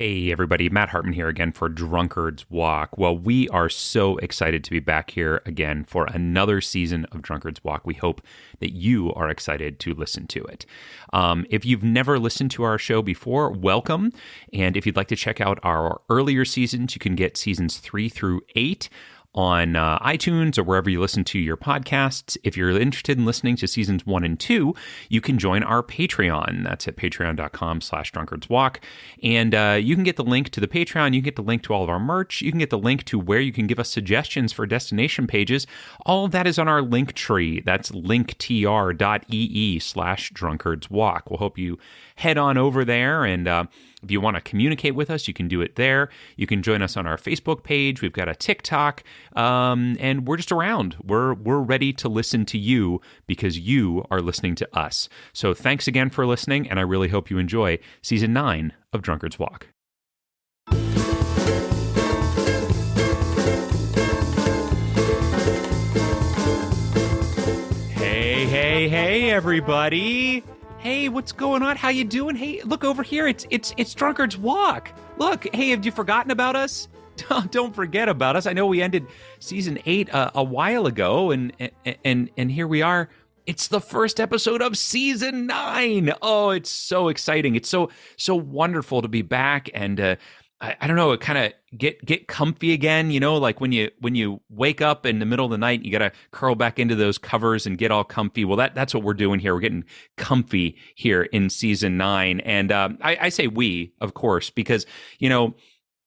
Hey everybody, Matt Hartman here again for Drunkard's Walk. Well, we are so excited to be back here again for another season of Drunkard's Walk. We hope that you are excited to listen to it. If you've never listened to our show before, welcome. And if you'd like to check out our earlier seasons, you can get seasons 3 through 8 on iTunes or wherever you listen to your podcasts. If you're interested in listening to seasons 1 and 2, you can join our Patreon. That's at patreon.com/drunkardswalk. And you can get the link to the Patreon. You can get the link to all of our merch. You can get the link to where you can give us suggestions for destination pages. All of that is on our link tree. That's linktr.ee/drunkardswalk. We'll hope you head on over there, and if you want to communicate with us, you can do it there. You can join us on our Facebook page. We've got a TikTok, and we're just around. We're ready to listen to you because you are listening to us. So thanks again for listening, and I really hope you enjoy Season 9 of Drunkard's Walk. Hey, everybody. Hey, what's going on? How you doing? Hey, look over here. It's Drunkard's Walk. Look, hey, have you forgotten about us? Don't forget about us. I know we ended season 8 a while ago, and here we are. It's the first episode of season 9. Oh, it's so exciting. It's so wonderful to be back, and I don't know, kind of get comfy again, you know, like when you wake up in the middle of the night, you got to curl back into those covers and get all comfy. Well, that's what we're doing here. We're getting comfy here in season 9. And I say we, of course, because, you know,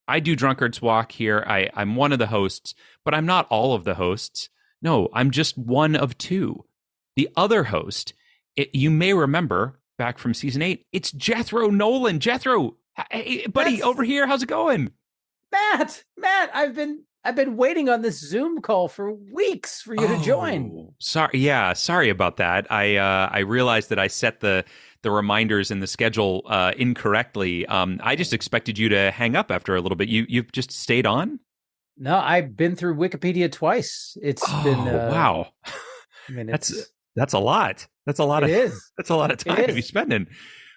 I do Drunkard's Walk here. I'm one of the hosts, but I'm not all of the hosts. No, I'm just one of 2. The other host, you may remember back from season 8, it's Jethro Nolan. Jethro, hey, buddy, over here. How's it going? Matt, I've been waiting on this Zoom call for weeks for you to join. Sorry about that. I realized that I set the reminders in the schedule incorrectly. I just expected you to hang up after a little bit. You've just stayed on? No, I've been through Wikipedia twice. It's been wow. I mean, that's a lot. That's a lot. That's a lot of time to be spending.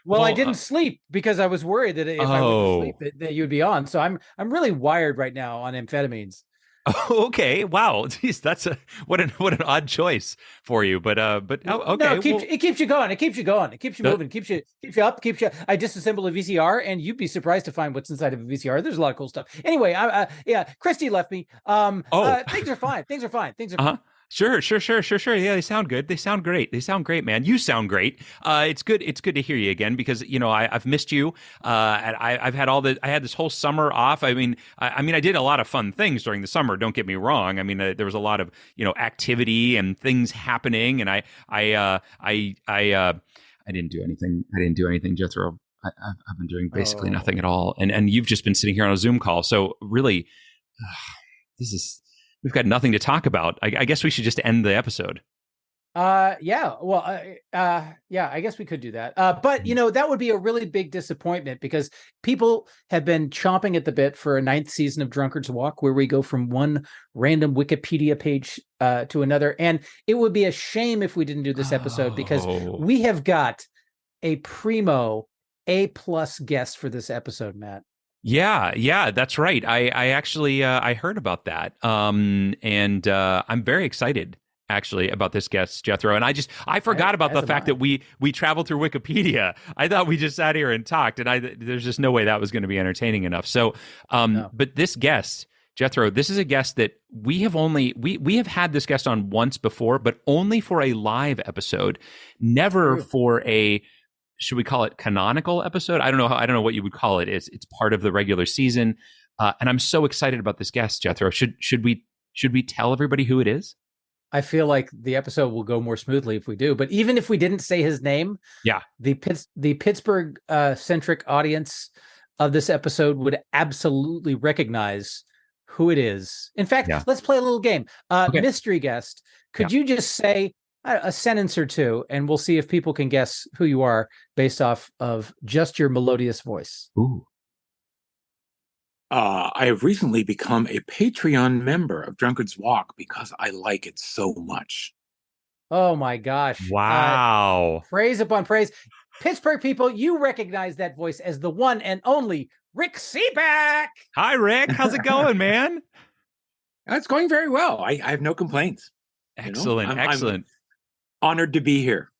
Well, I didn't sleep because I was worried that if I went to sleep, that you'd be on. So I'm really wired right now on amphetamines. Oh, okay. Wow. Jeez, that's what an odd choice for you. But okay. No, it keeps you going. It keeps you going. It keeps you moving. Keeps you up. I disassemble a VCR, and you'd be surprised to find what's inside of a VCR. There's a lot of cool stuff. Anyway, Christy left me. Things are fine. Things are fine. Fine. Sure. Yeah, they sound good. They sound great, man. You sound great. It's good to hear you again because, you know, I've missed you. And I had this whole summer off. I mean, I did a lot of fun things during the summer. Don't get me wrong. I mean, there was a lot of, you know, activity and things happening. And I didn't do anything. Jethro. I've been doing basically nothing at all. And you've just been sitting here on a Zoom call. So really, we've got nothing to talk about. I guess we should just end the episode. I guess we could do that. But, you know, that would be a really big disappointment because people have been chomping at the bit for a 9th season of Drunkard's Walk, where we go from one random Wikipedia page to another. And it would be a shame if we didn't do this episode because we have got a primo A+ guest for this episode, Matt. Yeah, that's right. I actually I heard about that, and I'm very excited actually about this guest, Jethro. And I forgot about the fact that we traveled through Wikipedia. I thought we just sat here and talked, and there's just no way that was going to be entertaining enough. So, no. But this guest, Jethro, this is a guest that we have had this guest on once before, but only for a live episode, never for a, should we call it canonical episode? I don't know what you would call it. It's part of the regular season. And I'm so excited about this guest, Jethro. Should we tell everybody who it is? I feel like the episode will go more smoothly if we do. But even if we didn't say his name, the Pittsburgh centric audience of this episode would absolutely recognize who it is. In fact, let's play a little game. Okay. Mystery guest, could you just say a sentence or two, and we'll see if people can guess who you are based off of just your melodious voice. Ooh. I have recently become a Patreon member of Drunkard's Walk because I like it so much. Oh my gosh. Wow. Praise upon praise. Pittsburgh people, you recognize that voice as the one and only Rick Sebak. Hi, Rick. How's it going, man? It's going very well. I have no complaints. Excellent, excellent. I'm honored to be here.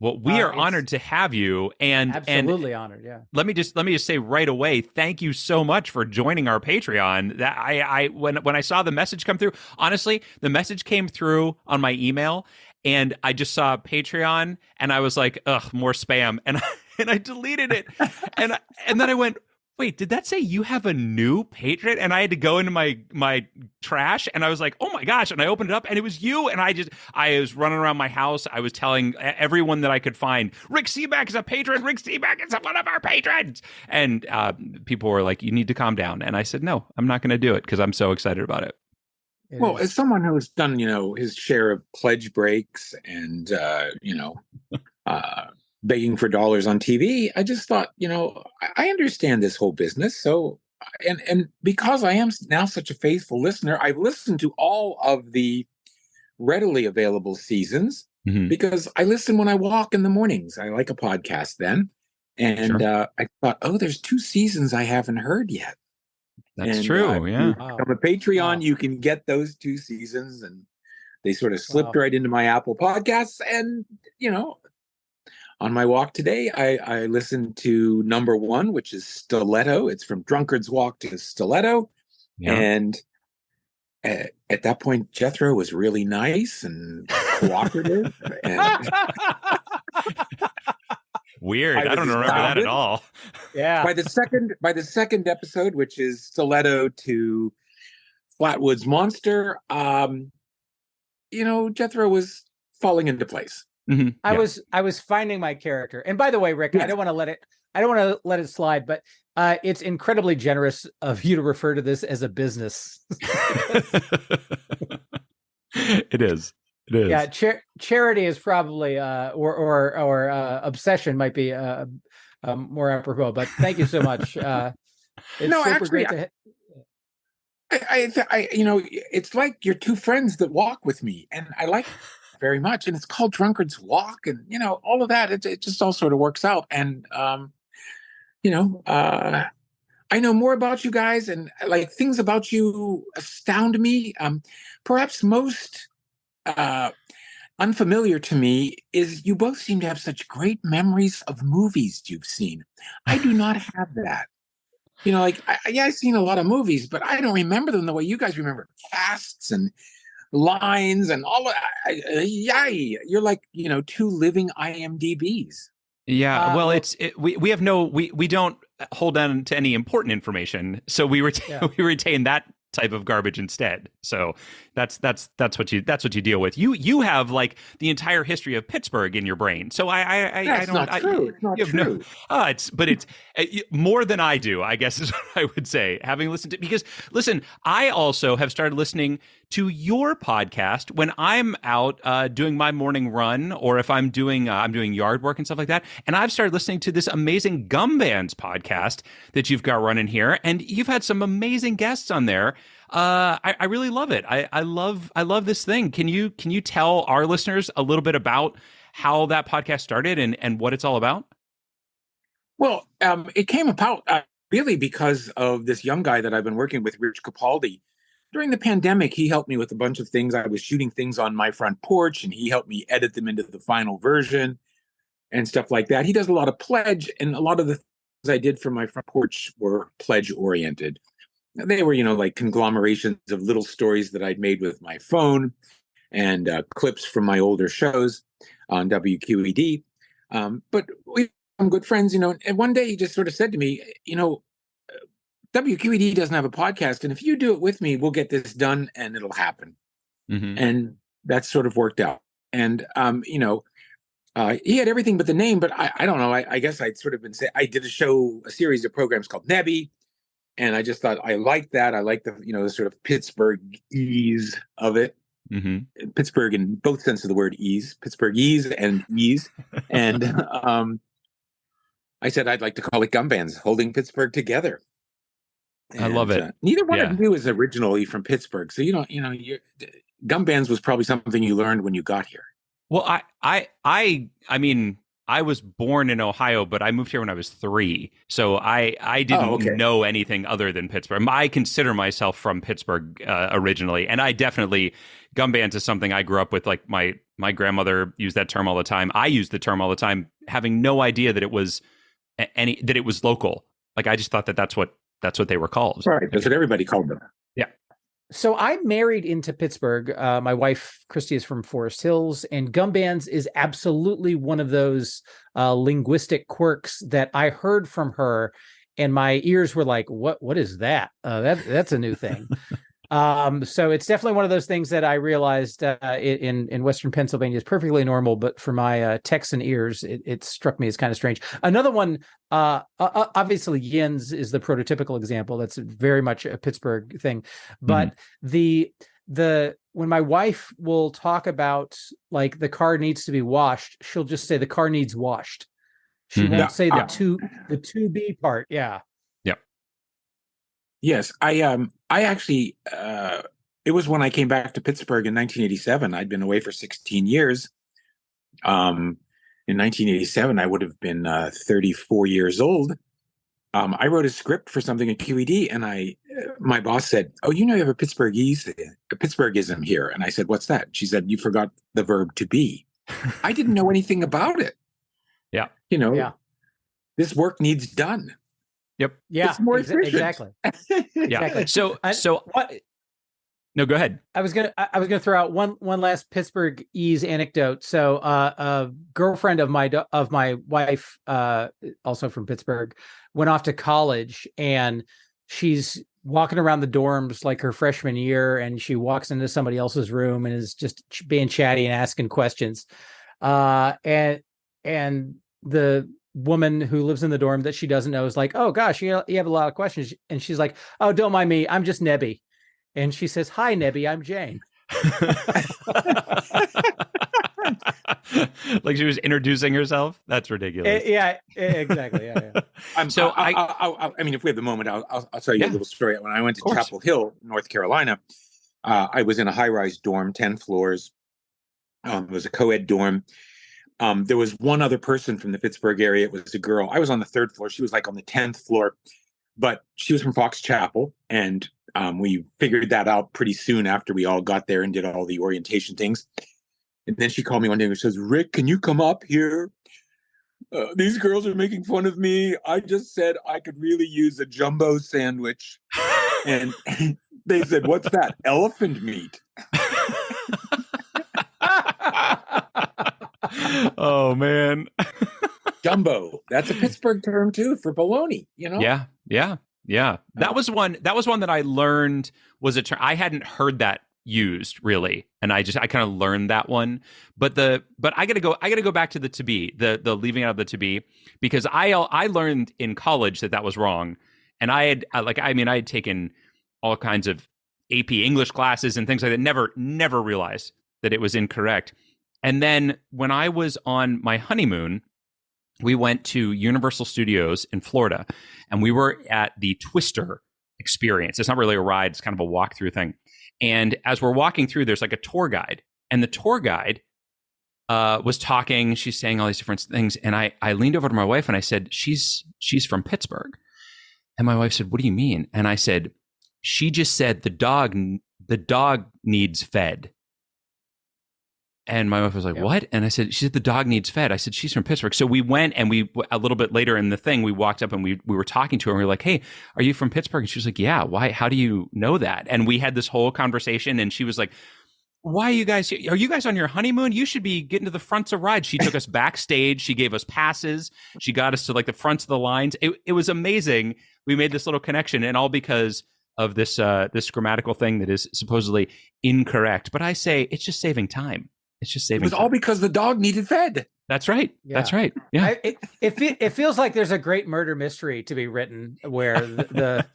Well, we are honored to have you, and absolutely honored. Yeah. Let me just say right away, thank you so much for joining our Patreon. That when I saw the message come through, honestly, the message came through on my email, and I just saw Patreon, and I was like, ugh, more spam, and I deleted it, and then I went, wait, did that say you have a new patron? And I had to go into my trash, and I was like, oh my gosh. And I opened it up, and it was you. And I was running around my house. I was telling everyone that I could find, Rick Sebak is a patron. Rick Sebak is one of our patrons. And people were like, you need to calm down. And I said, no, I'm not going to do it because I'm so excited about it. Well, as someone who has done, his share of pledge breaks and, begging for dollars on TV, I just thought, I understand this whole business. So, and because I am now such a faithful listener, I've listened to all of the readily available seasons because I listen when I walk in the mornings. I like a podcast then. And I thought, there's 2 seasons I haven't heard yet. That's true. Yeah. On a Patreon, you can get those 2 seasons, and they sort of slipped right into my Apple Podcasts. And, on my walk today, I listened to number 1, which is Stiletto. It's from Drunkard's Walk to Stiletto. Yeah. And at that point, Jethro was really nice and cooperative. And weird. I don't remember that at all. Yeah. By the second episode, which is Stiletto to Flatwoods Monster, Jethro was falling into place. Mm-hmm. I was finding my character. And by the way, Rick, I don't want to let it slide, but it's incredibly generous of you to refer to this as a business. It is. Yeah, charity is probably or obsession might be more apropos. But thank you so much. It's great to. I it's like you're 2 friends that walk with me, and I like very much, and it's called Drunkard's Walk, and all of that. It just all sort of works out, and I know more about you guys, and like things about you astound me. Perhaps most unfamiliar to me is you both seem to have such great memories of movies you've seen. I do not have that. I've seen a lot of movies, but I don't remember them the way you guys remember casts and lines and all of you're like 2 living IMDb's. Yeah, well, we have we don't hold on to any important information, so we retain that type of garbage instead. So that's what you deal with. You have like the entire history of Pittsburgh in your brain. So I don't. Not true. It's not true. It's more than I do, I guess, is what I would say. Having listened to, because listen, I also have started listening to your podcast when I'm out doing my morning run, or if I'm doing yard work and stuff like that. And I've started listening to this amazing Gum Bands podcast that you've got running here, and you've had some amazing guests on there. I really love it. I love this thing. Can you tell our listeners a little bit about how that podcast started and what it's all about? Well, it came about really because of this young guy that I've been working with, Rich Capaldi. During the pandemic, he helped me with a bunch of things. I was shooting things on my front porch, and he helped me edit them into the final version and stuff like that. He does a lot of pledge, and a lot of the things I did for my front porch were pledge oriented. They were, like conglomerations of little stories that I'd made with my phone and clips from my older shows on WQED. But we've become good friends, and one day he just sort of said to me, WQED doesn't have a podcast, and if you do it with me, we'll get this done and it'll happen. Mm-hmm. And that sort of worked out. And, he had everything but the name, but I don't know. I guess I'd sort of been saying, I did a series of programs called Nebby. And I just thought I liked that. I liked the sort of Pittsburgh ease of it. Mm-hmm. Pittsburgh in both senses of the word ease, Pittsburgh ease and ease. And I said, I'd like to call it Gum Bands, holding Pittsburgh together. And, I love it. Neither one of you is originally from Pittsburgh. So, Gum Bands was probably something you learned when you got here. Well, I mean, I was born in Ohio, but I moved here when I was 3. So I didn't know anything other than Pittsburgh. I consider myself from Pittsburgh originally, and I definitely gum bands is something I grew up with. Like my grandmother used that term all the time. I used the term all the time, having no idea that it was that it was local. Like I just thought that that's what they were called. Right. That's what everybody called them. Yeah. So I married into Pittsburgh. My wife, Christy, is from Forest Hills, and gum bands is absolutely one of those linguistic quirks that I heard from her, and my ears were like, "What is that? That's a new thing." So it's definitely one of those things that I realized in Western Pennsylvania is perfectly normal, but for my Texan ears, it struck me as kind of strange. Another one, obviously, yins is the prototypical example. That's very much a Pittsburgh thing. But the when my wife will talk about like the car needs to be washed, she'll just say the car needs washed. She won't say the to be part. Yeah. Yes, I actually it was when I came back to Pittsburgh in 1987. I'd been away for 16 years. In 1987, I would have been 34 years old. I wrote a script for something at QED, and my boss said, "Oh, you have a Pittsburghism here." And I said, "What's that?" She said, "You forgot the verb to be." I didn't know anything about it. Yeah. This work needs done. Yep. Yeah. It's more efficient. Exactly. Yeah. Exactly. So what? No, go ahead. I was gonna throw out one last Pittsburgh-ese anecdote. So a girlfriend of my wife, also from Pittsburgh, went off to college, and she's walking around the dorms like her freshman year, and she walks into somebody else's room and is just being chatty and asking questions. And the woman who lives in the dorm that she doesn't know is like, "Oh gosh, you have a lot of questions," and she's like, "Oh, don't mind me, I'm just Nebby." And she says, "Hi, Nebby, I'm Jane." Like she was introducing herself. That's ridiculous. Yeah, exactly. Yeah. I mean, if we have the moment, I'll tell you a little story. When I went to Chapel Hill, North Carolina, I was in a high-rise dorm, 10 floors. It was a co-ed dorm. There was one other person from the Pittsburgh area. It was a girl. I was on the 3rd floor. She was like on the 10th floor, but she was from Fox Chapel, and we figured that out pretty soon after we all got there and did all the orientation things. And then she called me one day and says, "Rick, can you come up here? These girls are making fun of me. I just said I could really use a jumbo sandwich." And they said, "What's that? Elephant meat." Oh, man. Jumbo. That's a Pittsburgh term too for bologna, Yeah. That was one that I learned was a term. I hadn't heard that used really, and I kind of learned that one. But I gotta go back to the to be, the leaving out of the to be, because I learned in college that was wrong, and I had taken all kinds of AP English classes and things like that. Never realized that it was incorrect. And then when I was on my honeymoon, we went to Universal Studios in Florida, and we were at the Twister experience. It's not really a ride. It's kind of a walkthrough thing. And as we're walking through, there's like a tour guide, and the tour guide was talking. She's saying all these different things. And I leaned over to my wife and I said, she's from Pittsburgh. And my wife said, "What do you mean?" And I said, "She just said the dog needs fed." And my wife was like, "What?" And I said, "She said the dog needs fed." I said, "She's from Pittsburgh." So we went, and a little bit later in the thing, we walked up and we were talking to her, and we were like, "Hey, are you from Pittsburgh?" And she was like, "Yeah, why? How do you know that?" And we had this whole conversation, and she was like, "Why are you guys on your honeymoon? You should be getting to the fronts of rides." She took us backstage. She gave us passes. She got us to like the fronts of the lines. It was amazing. We made this little connection, and all because of this grammatical thing that is supposedly incorrect. But I say it's just saving time. It's just saving. It was all because the dog needed fed. That's right. Yeah. That's right. Yeah. It feels like there's a great murder mystery to be written where the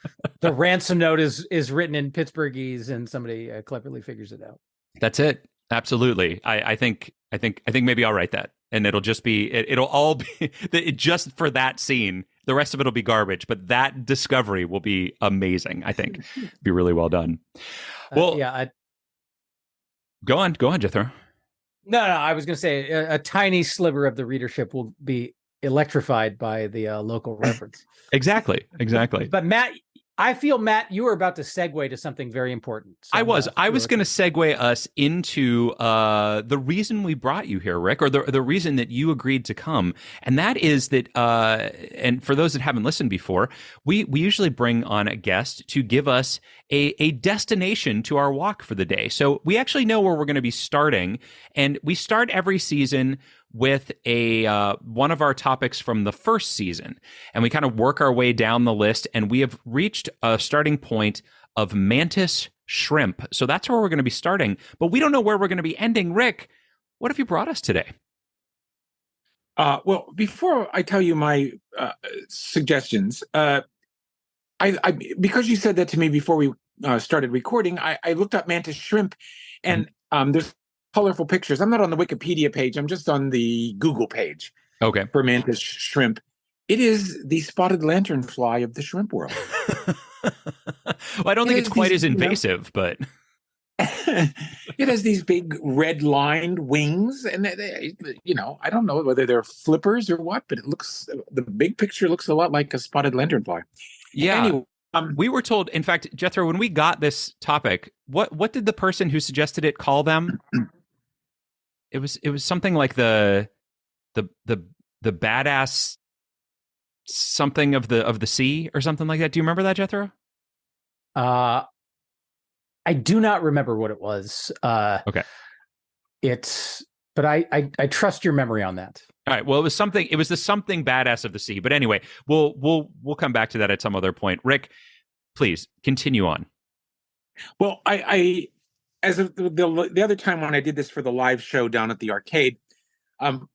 ransom note is written in Pittsburghese and somebody cleverly figures it out. That's it. Absolutely. I think maybe I'll write that, and it'll just be it'll all be just for that scene. The rest of it'll be garbage, but that discovery will be amazing. I think be really well done. Well, yeah. Go on, Jethro. No, I was going to say a tiny sliver of the readership will be electrified by the local reference. Exactly. But Matt, I feel, Matt, you were about to segue to something very important. So, I was going to segue us into the reason we brought you here, Rick, or the reason that you agreed to come, and that is that. And for those that haven't listened before, we usually bring on a guest to give us a destination to our walk for the day. So we actually know where we're going to be starting, and we start every season with a one of our topics from the first season, and we kind of work our way down the list, and we have reached a starting point of Mantis shrimp. So that's where we're going to be starting, but we don't know where we're going to be ending. Rick, what have you brought us today? Well, before I tell you my suggestions, I because you said that to me before we started recording, I looked up Mantis shrimp, and there's colorful pictures. I'm not on the Wikipedia page. I'm just on the Google page. Okay. For Mantis shrimp. It is the spotted lanternfly of the shrimp world. Well, I don't think it's quite as invasive, but it has these big red lined wings, and they, I don't know whether they're flippers or what, but the big picture looks a lot like a spotted lanternfly. Yeah. Anyway, we were told, in fact, Jethro, when we got this topic, what did the person who suggested it call them? It was something like the badass something of the sea or something like that. Do you remember that, Jethro? I do not remember what it was. Okay. But I trust your memory on that. All right. Well, it was the something badass of the sea. But anyway, we'll come back to that at some other point. Rick, please continue on. Well, I as of the other time when I did this for the live show down at the arcade,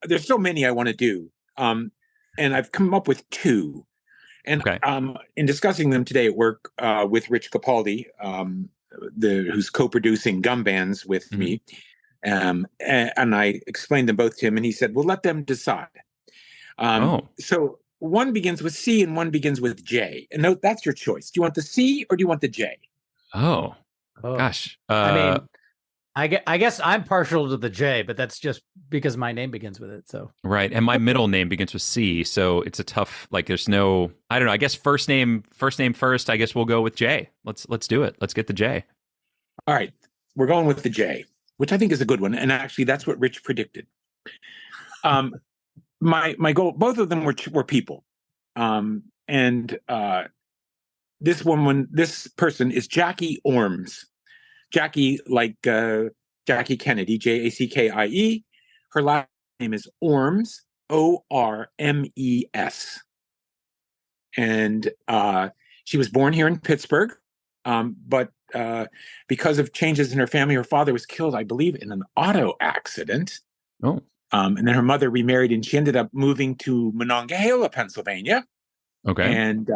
there's so many I want to do. And I've come up with two. And in discussing them today at work with Rich Capaldi, who's co-producing Gum Bands with me, and I explained them both to him, and he said, well, let them decide. So one begins with C and one begins with J. And that's your choice. Do you want the C or do you want the J? Oh. Gosh. I mean, I guess I'm partial to the J, but that's just because my name begins with it. So right, and my middle name begins with C, so it's a tough. Like, there's no. I don't know. I guess first name first. I guess we'll go with J. Let's do it. Let's get the J. All right, we're going with the J, which I think is a good one, and actually, that's what Rich predicted. My goal. Both of them were people, and this person is Jackie Ormes. Jackie, like Jackie Kennedy, Jackie. Her last name is Ormes, Ormes. And she was born here in Pittsburgh, but because of changes in her family, her father was killed, I believe, in an auto accident. Oh. And then her mother remarried, and she ended up moving to Monongahela, Pennsylvania. Okay. And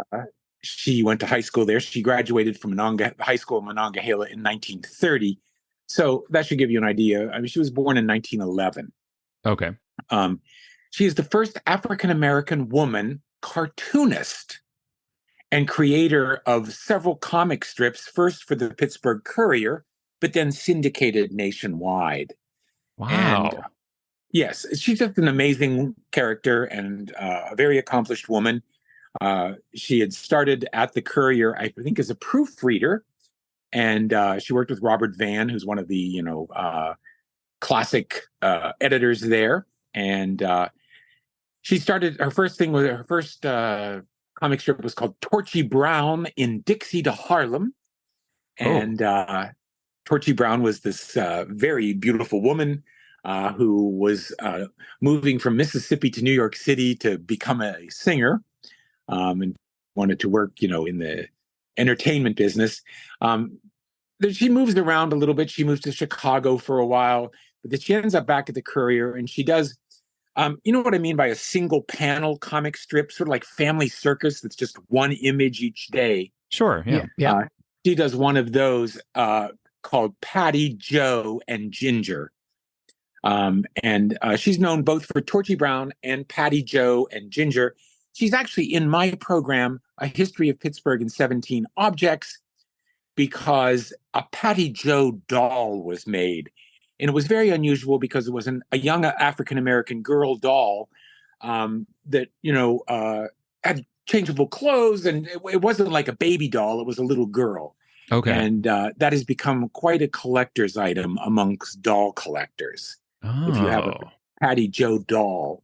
she went to high school there. She graduated from high school in Monongahela in 1930. So that should give you an idea. I mean, she was born in 1911. Okay. She is the first African-American woman cartoonist and creator of several comic strips, first for the Pittsburgh Courier, but then syndicated nationwide. Wow. And, yes, she's just an amazing character and a very accomplished woman. She had started at the Courier, I think, as a proofreader, and she worked with Robert Vann, who's one of the classic editors there. And she started her first comic strip was called Torchy Brown in Dixie to Harlem, and Torchy Brown was this very beautiful woman who was moving from Mississippi to New York City to become a singer. And wanted to work, in the entertainment business. She moves around a little bit. She moves to Chicago for a while, but then she ends up back at the Courier, and she does, you know what I mean by a single panel comic strip, sort of like Family Circus. That's just one image each day. Sure. Yeah. She does one of those called Patty, Joe, and Ginger. And she's known both for Torchy Brown and Patty, Joe, and Ginger. She's actually in my program, A History of Pittsburgh in 17 Objects, because a Patty Joe doll was made And it was very unusual because it was a young African-American girl doll that, had changeable clothes, and it wasn't like a baby doll. It was a little girl. Okay. And that has become quite a collector's item amongst doll collectors. Oh. If you have a Patty Joe doll.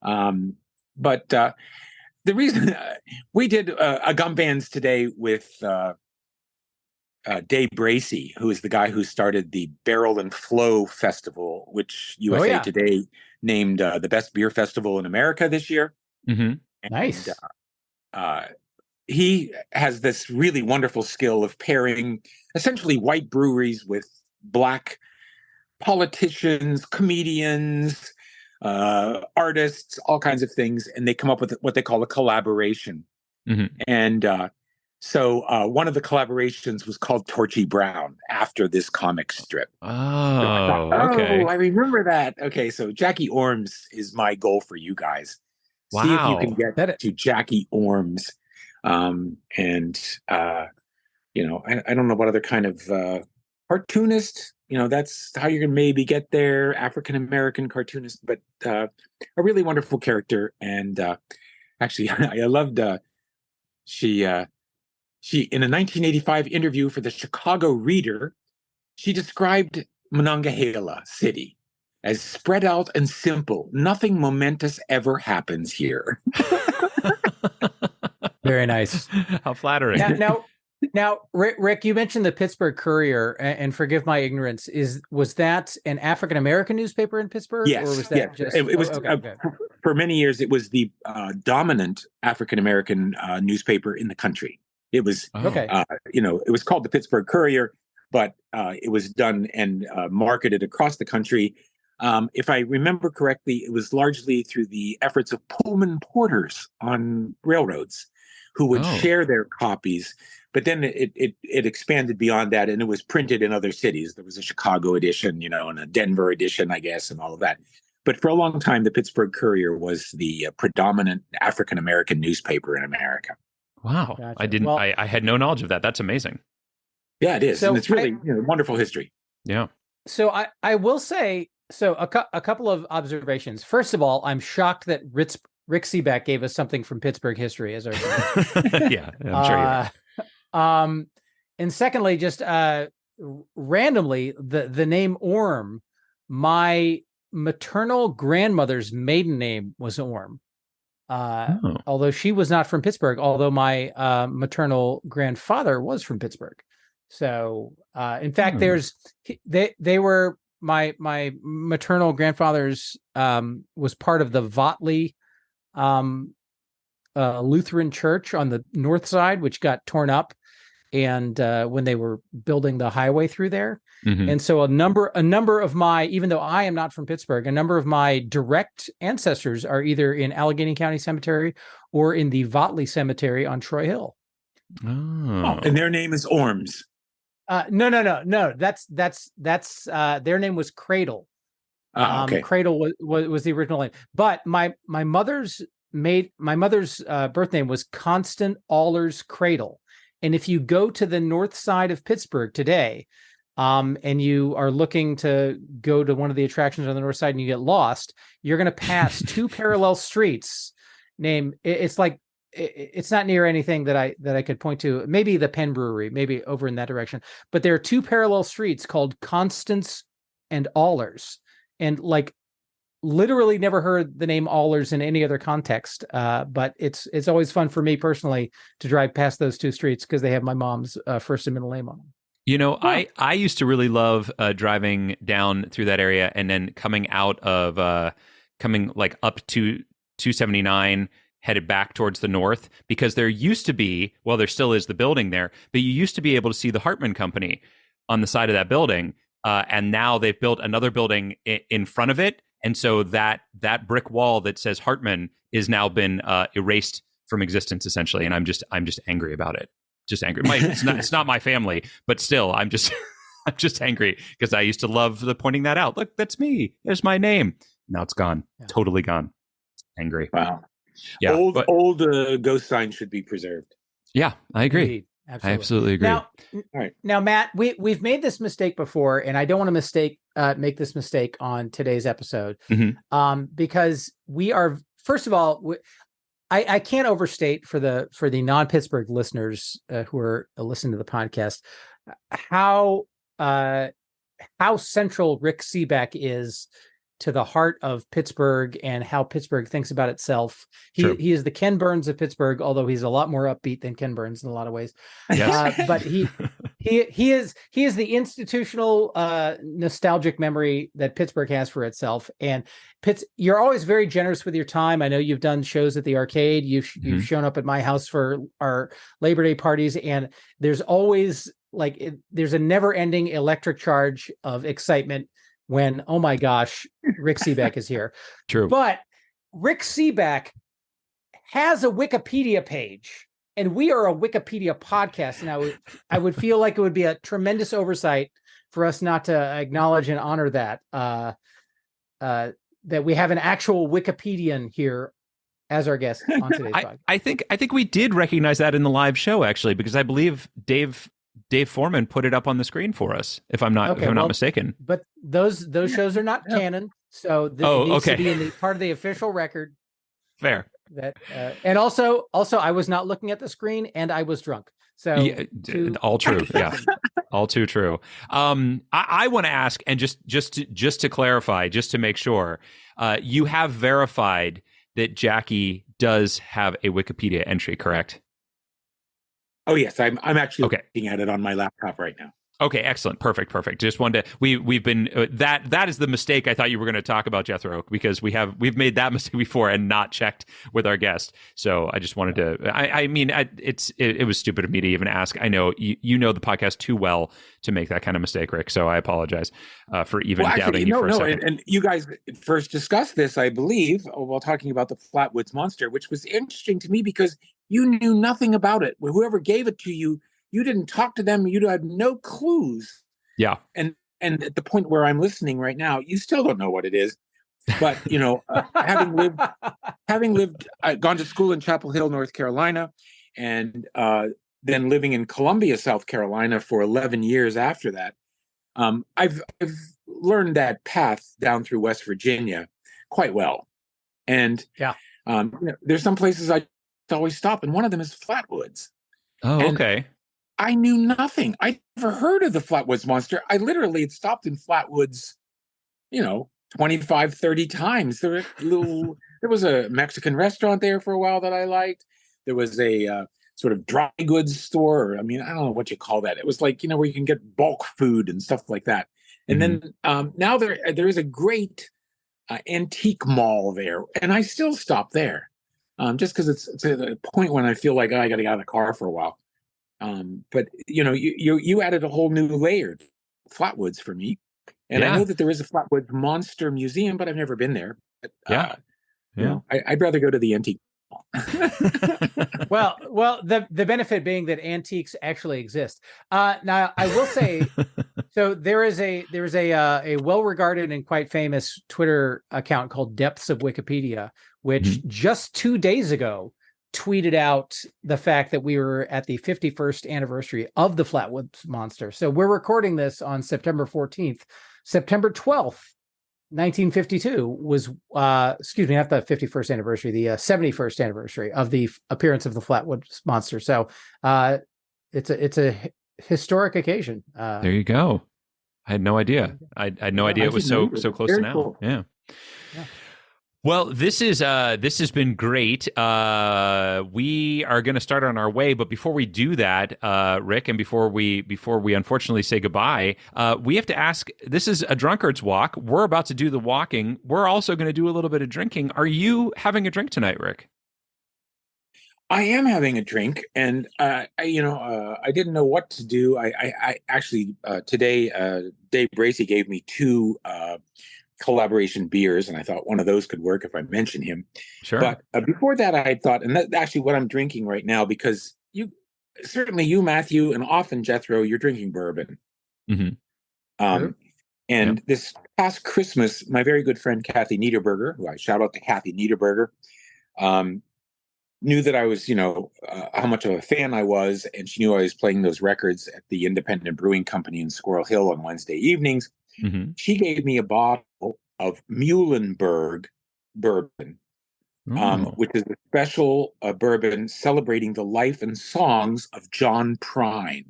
But the reason we did a gum bands today with Dave Bracey, who is the guy who started the Barrel and Flow Festival, which USA Today named the best beer festival in America this year. Mm-hmm. And, nice. He has this really wonderful skill of pairing essentially white breweries with black politicians, comedians, artists, all kinds of things, and they come up with what they call a collaboration. Mm-hmm. And so one of the collaborations was called Torchy Brown after this comic strip. Oh, okay. I remember that. Okay, so Jackie Orms is my goal for you guys. Wow. See if you can get to Jackie Orms. I don't know what other kind of cartoonist, that's how you're going to maybe get there, African-American cartoonist, but a really wonderful character. And actually, I loved she in a 1985 interview for the Chicago Reader, she described Monongahela City as spread out and simple. Nothing momentous ever happens here. Very nice. How flattering. Now, Rick, you mentioned the Pittsburgh Courier, and forgive my ignorance. Was that an African American newspaper in Pittsburgh? Yes. Or was that just? It was okay. For many years. It was the dominant African American newspaper in the country. It was it was called the Pittsburgh Courier, but it was done and marketed across the country. If I remember correctly, it was largely through the efforts of Pullman porters on railroads who would share their copies. But then it expanded beyond that, and it was printed in other cities. There was a Chicago edition, and a Denver edition, I guess, and all of that. But for a long time, the Pittsburgh Courier was the predominant African-American newspaper in America. Wow. Gotcha. I didn't. Well, I had no knowledge of that. That's amazing. Yeah, it is. So and it's really wonderful history. Yeah. So I will say, a couple of observations. First of all, I'm shocked that Rick Sebak gave us something from Pittsburgh history as our yeah, I'm sure you are. And secondly, just randomly, the name Orm, my maternal grandmother's maiden name was Orm. Although she was not from Pittsburgh, although my maternal grandfather was from Pittsburgh. So in fact, they were my maternal grandfather's was part of the Votley Lutheran church on the north side, which got torn up and when they were building the highway through there. Mm-hmm. And so a number of my, even though I am not from Pittsburgh, a number of my direct ancestors are either in Allegheny County Cemetery or in the Votley Cemetery on Troy Hill. Oh. And their name is Orms. No. That's their name was Cradle. Okay. Cradle was the original name, but my mother's birth name was Constant Allers Cradle. And if you go to the north side of Pittsburgh today, and you are looking to go to one of the attractions on the north side and you get lost, you're going to pass two parallel streets it's not near anything that I could point to. Maybe the Penn Brewery, maybe over in that direction. But there are two parallel streets called Constance and Allers. And literally never heard the name Allers in any other context. But it's always fun for me personally to drive past those two streets because they have my mom's first and middle name on them. I used to really love driving down through that area and then coming out of up to 279, headed back towards the north, because there used to be, well, there still is the building there, but you used to be able to see the Hartman Company on the side of that building. And now they've built another building in front of it. And so that brick wall that says Hartman is now been erased from existence, essentially. And I'm just angry about it. Just angry. It's not my family, but still, I'm just angry because I used to love pointing that out. Look, that's me. There's my name. Now it's gone. Yeah. Totally gone. Angry. Wow. Yeah. Old ghost signs should be preserved. Yeah, I agree. I absolutely agree. Now, now, Matt, we've made this mistake before, and I don't want to make this mistake on today's episode, because we are, first of all, I can't overstate for the non-Pittsburgh listeners who are listening to the podcast how central Rick Sebak is to the heart of Pittsburgh and how Pittsburgh thinks about itself. He is the Ken Burns of Pittsburgh, although he's a lot more upbeat than Ken Burns in a lot of ways. Yes. But he is the institutional nostalgic memory that Pittsburgh has for itself. And you're always very generous with your time. I know you've done shows at the arcade. You've shown up at my house for our Labor Day parties, and there's always there's a never-ending electric charge of excitement when, oh my gosh, Rick Sebak is here. True. But Rick Sebak has a Wikipedia page, and we are a Wikipedia podcast. And I would feel like it would be a tremendous oversight for us not to acknowledge and honor that, that we have an actual Wikipedian here as our guest on today's podcast. I think we did recognize that in the live show, actually, because I believe Dave Foreman put it up on the screen for us, if I'm not mistaken. But those shows are not canon, so this needs to be in the part of the official record. Fair. That and also I was not looking at the screen, and I was drunk. So all true. Yeah, all too true. I want to ask, and just to clarify, just to make sure, you have verified that Jackie does have a Wikipedia entry, correct? Oh yes, I'm actually looking at it on my laptop right now. Okay, excellent, perfect. Just wanted to we've been that is the mistake I thought you were going to talk about, Jethro, because we've made that mistake before and not checked with our guest. So I just wanted to. I mean, it was stupid of me to even ask. I know you know the podcast too well to make that kind of mistake, Rick. So I apologize for even doubting you for a second. And you guys first discussed this, I believe, while talking about the Flatwoods Monster, which was interesting to me because you knew nothing about it. Whoever gave it to you, you didn't talk to them. You had no clues. Yeah. And at the point where I'm listening right now, you still don't know what it is. But, having gone to school in Chapel Hill, North Carolina, and then living in Columbia, South Carolina for 11 years after that, I've learned that path down through West Virginia quite well. And there's some places I always stop, and one of them is Flatwoods. Oh, okay. I knew nothing. I never heard of the Flatwoods Monster. I literally had stopped in Flatwoods, 25, 30 times. There was a Mexican restaurant there for a while that I liked. There was a sort of dry goods store. I don't know what you call that. It was like, where you can get bulk food and stuff like that. And then now there is a great antique mall there, and I still stop there. Just because it's a point when I feel like I got to get out of the car for a while. But you added a whole new layer, Flatwoods, for me, and I know that there is a Flatwoods Monster Museum, but I've never been there. But, I'd rather go to the antique mall. well, the benefit being that antiques actually exist. Now, I will say, so there is a well-regarded and quite famous Twitter account called Depths of Wikipedia, which just 2 days ago tweeted out the fact that we were at the 51st anniversary of the Flatwoods Monster. So we're recording this on September 14th. September 12th, 1952 was, not the 51st anniversary, the 71st anniversary of the appearance of the Flatwoods Monster. So it's a historic occasion. There you go. I had no idea. I had no idea it was so close to now. Cool. Yeah. Well, this has been great. We are going to start on our way, but before we do that, Rick, and before we unfortunately say goodbye, we have to ask. This is a drunkard's walk. We're about to do the walking. We're also going to do a little bit of drinking. Are you having a drink tonight, Rick? I am having a drink, and I didn't know what to do. I actually today Dave Bracey gave me two collaboration beers, and I thought one of those could work if I mention him. Sure. But before that, I had thought, and that's actually what I'm drinking right now, because you, Matthew, and often Jethro, you're drinking bourbon. Mm-hmm. And this past Christmas, my very good friend Kathy Niederberger, who I shout out to Kathy Niederberger, knew that I was, how much of a fan I was, and she knew I was playing those records at the Independent Brewing Company in Squirrel Hill on Wednesday evenings. Mm-hmm. She gave me a bottle of Muhlenberg bourbon, which is a special bourbon celebrating the life and songs of John Prine,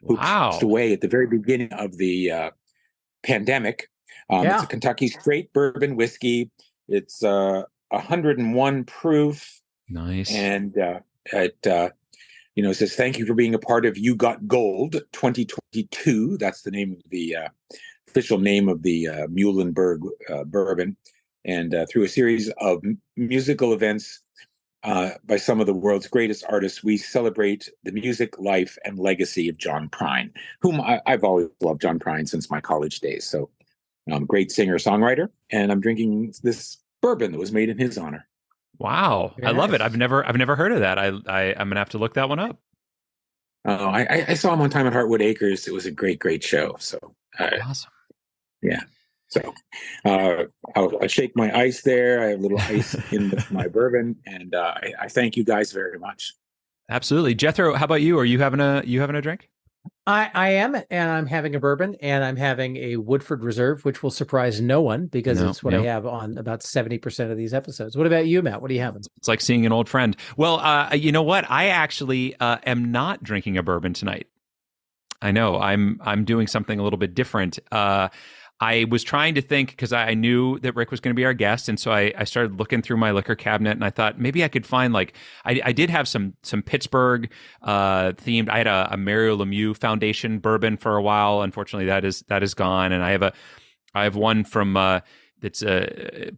who passed away at the very beginning of the pandemic. It's a Kentucky straight bourbon whiskey. It's 101 proof. Nice. And it says, thank you for being a part of You Got Gold 2022. That's the name of the official name of the Muhlenberg bourbon. And through a series of musical events by some of the world's greatest artists, we celebrate the music, life, and legacy of John Prine, whom I've always loved John Prine since my college days. So great singer-songwriter. And I'm drinking this bourbon that was made in his honor. Wow. Very I love nice. It. I've never heard of that. I'm gonna have to look that one up. Oh, I saw him one time at Heartwood Acres. It was a great show. So awesome. Yeah. So I'll shake my ice there. I have a little ice in my bourbon, and I thank you guys very much. Absolutely. Jethro, how about you? Are you having a drink? I am, and I'm having a bourbon, and I'm having a Woodford Reserve, which will surprise no one because it's what I have on about 70% of these episodes. What about you, Matt? What are you having? It's like seeing an old friend. Well, you know what? I actually am not drinking a bourbon tonight. I know I'm doing something a little bit different. I was trying to think because I knew that Rick was going to be our guest. And so I started looking through my liquor cabinet and I thought maybe I could find I did have some Pittsburgh themed. I had a Mario Lemieux Foundation bourbon for a while. Unfortunately, that is gone. And I have one from that's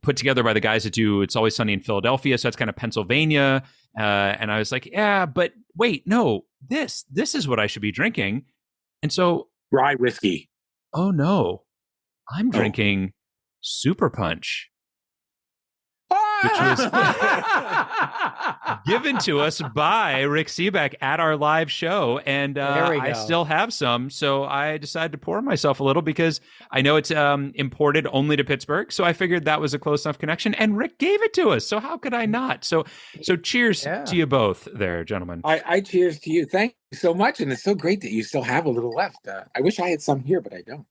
put together by the guys that do It's Always Sunny in Philadelphia. So that's kind of Pennsylvania. And I was like, yeah, but wait, no, this is what I should be drinking. And so rye whiskey. Oh no. I'm drinking Super Punch, which was given to us by Rick Sebak at our live show. And I still have some. So I decided to pour myself a little because I know it's imported only to Pittsburgh. So I figured that was a close enough connection. And Rick gave it to us. So how could I not? So cheers to you both there, gentlemen. I cheers to you. Thank you so much. And it's so great that you still have a little left. I wish I had some here, but I don't.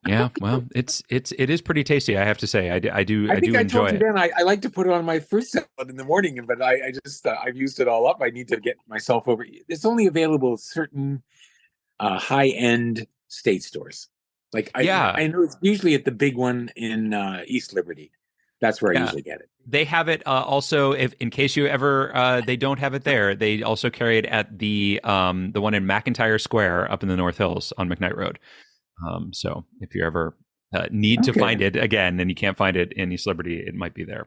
Yeah, well, it is pretty tasty, I have to say. I do enjoy it. Ben, I like to put it on my fruit salad in the morning, but I just I've used it all up. I need to get myself over. It's only available at certain high-end state stores. I know it's usually at the big one in East Liberty. That's where I usually get it. They have it also, if in case you ever they don't have it there. They also carry it at the one in McIntyre Square up in the North Hills on McKnight Road. So if you ever need to find it again and you can't find it in East Liberty, it might be there.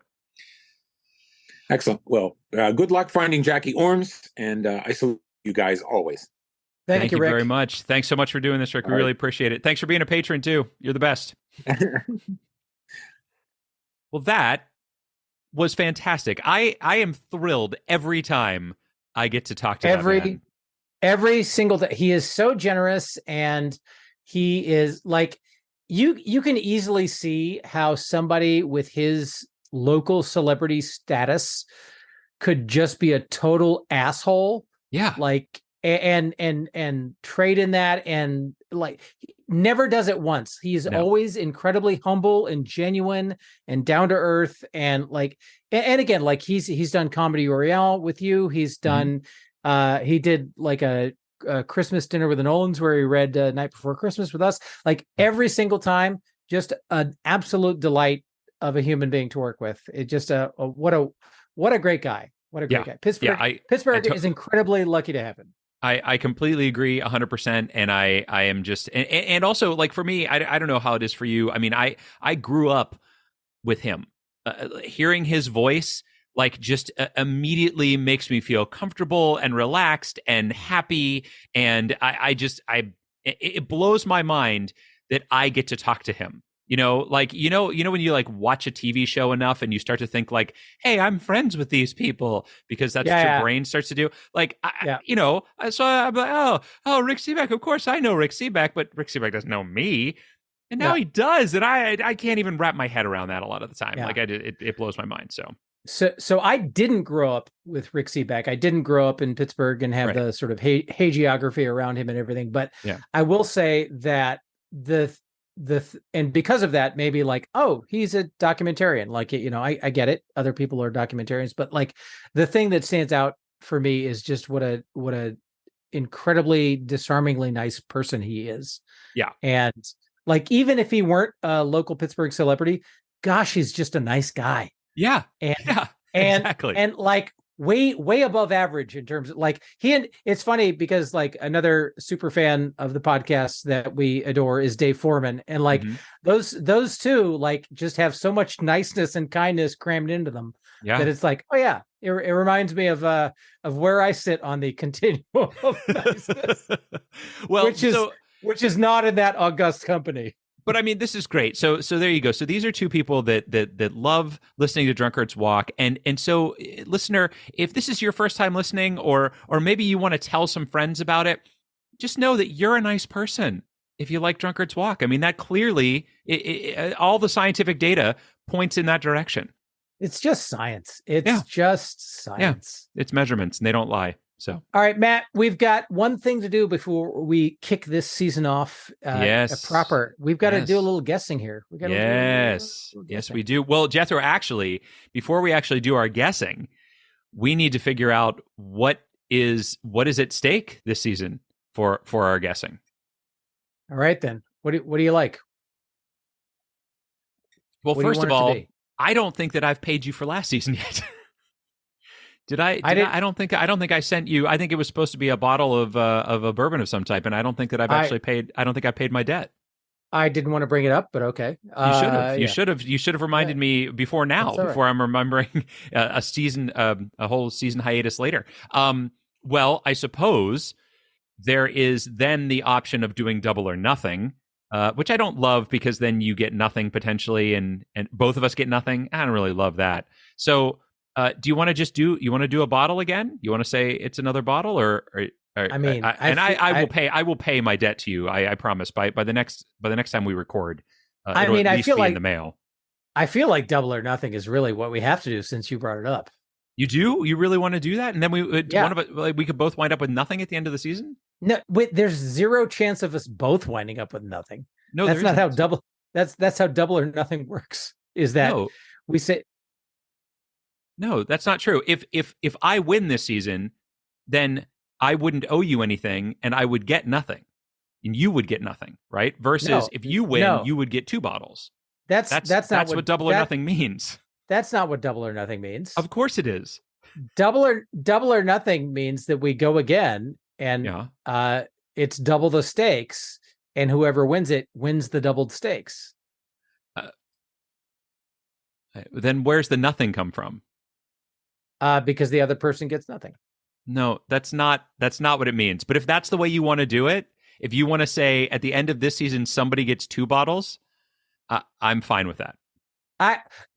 Excellent. Well, good luck finding Jackie Orms, and I salute you guys always. Thank you, Rick. Very much. Thanks so much for doing this, Rick. We really appreciate it. Thanks for being a patron too. You're the best. Well, that was fantastic. I am thrilled every time I get to talk to that man. Every single day. He is so generous, and he is like, you can easily see how somebody with his local celebrity status could just be a total asshole. Yeah. Like, and trade in that, and like never does it once. He is always incredibly humble and genuine and down to earth. And like, and again, like he's done Comedy Royale with you. He's done, he did like a Christmas dinner with the Nolans where he read Night Before Christmas with us. Like every single time, just an absolute delight of a human being to work with. It just what a great guy. What a great guy. Pittsburgh is incredibly lucky to have him. I completely agree 100%. And I am just, and also like for me, I don't know how it is for you. I mean, I grew up with him, hearing his voice, like just immediately makes me feel comfortable and relaxed and happy. And it blows my mind that I get to talk to him. Like, when you like watch a TV show enough and you start to think like, hey, I'm friends with these people, because that's what your brain starts to do. Like, so I'm like, oh, Rick Sebak. Of course I know Rick Sebak, but Rick Sebak doesn't know me. And now he does. And I can't even wrap my head around that a lot of the time. Like it blows my mind. So So I didn't grow up with Rick Sebak. I didn't grow up in Pittsburgh and have the sort of hagiography around him and everything. But I will say that and because of that, maybe like, oh, he's a documentarian. Like, I get it. Other people are documentarians, but like the thing that stands out for me is just what a incredibly disarmingly nice person he is. Yeah. And like, even if he weren't a local Pittsburgh celebrity, gosh, he's just a nice guy. Yeah. Exactly. And like way above average in terms of like it's funny because like another super fan of the podcast that we adore is Dave Foreman. And like those two like just have so much niceness and kindness crammed into them that it's like, oh yeah, it reminds me of where I sit on the continuum of niceness. Well, which is not in that august company. But I mean, this is great. So there you go. So these are two people that love listening to Drunkards Walk. And so, listener, if this is your first time listening, or maybe you want to tell some friends about it, just know that you're a nice person if you like Drunkards Walk. I mean, that clearly, all the scientific data points in that direction. It's just science. It's just science. Yeah. It's measurements, and they don't lie. So, all right, Matt, we've got one thing to do before we kick this season off. Proper. We've got to do a little guessing here. We got yes, we do. Well, Jethro, actually, before we actually do our guessing, we need to figure out what is at stake this season for our guessing. All right, then. What do you like? Well, first of all, I don't think that I've paid you for last season yet. Did I? I don't think I sent you. I think it was supposed to be a bottle of a bourbon of some type, and I don't think that I've actually paid. I don't think I paid my debt. I didn't want to bring it up, but okay. You should have. You should have reminded me before now. Before I'm remembering a whole season hiatus later. Well, I suppose there is then the option of doing double or nothing, which I don't love because then you get nothing potentially, and both of us get nothing. I don't really love that. So. Do you want to do a bottle again? You want to say it's another bottle, or I mean, I will pay my debt to you. I promise by the next time we record. I mean, I feel like in the mail. I feel like double or nothing is really what we have to do since you brought it up. You do? You really want to do that? And then one of us, like, we could both wind up with nothing at the end of the season? No, there's zero chance of us both winding up with nothing. No, that's not how double. That's how double or nothing works. Is that we say. No, that's not true. If I win this season, then I wouldn't owe you anything, and I would get nothing, and you would get nothing, right? Versus if you win, you would get 2 bottles. That's not what double or nothing means. That's not what double or nothing means. Of course it is. Double or nothing means that we go again, and it's double the stakes, and whoever wins it wins the doubled stakes. Then where's the nothing come from? Because the other person gets nothing. No, that's not what it means. But if that's the way you want to do it, if you want to say at the end of this season somebody gets 2 bottles, I'm fine with that.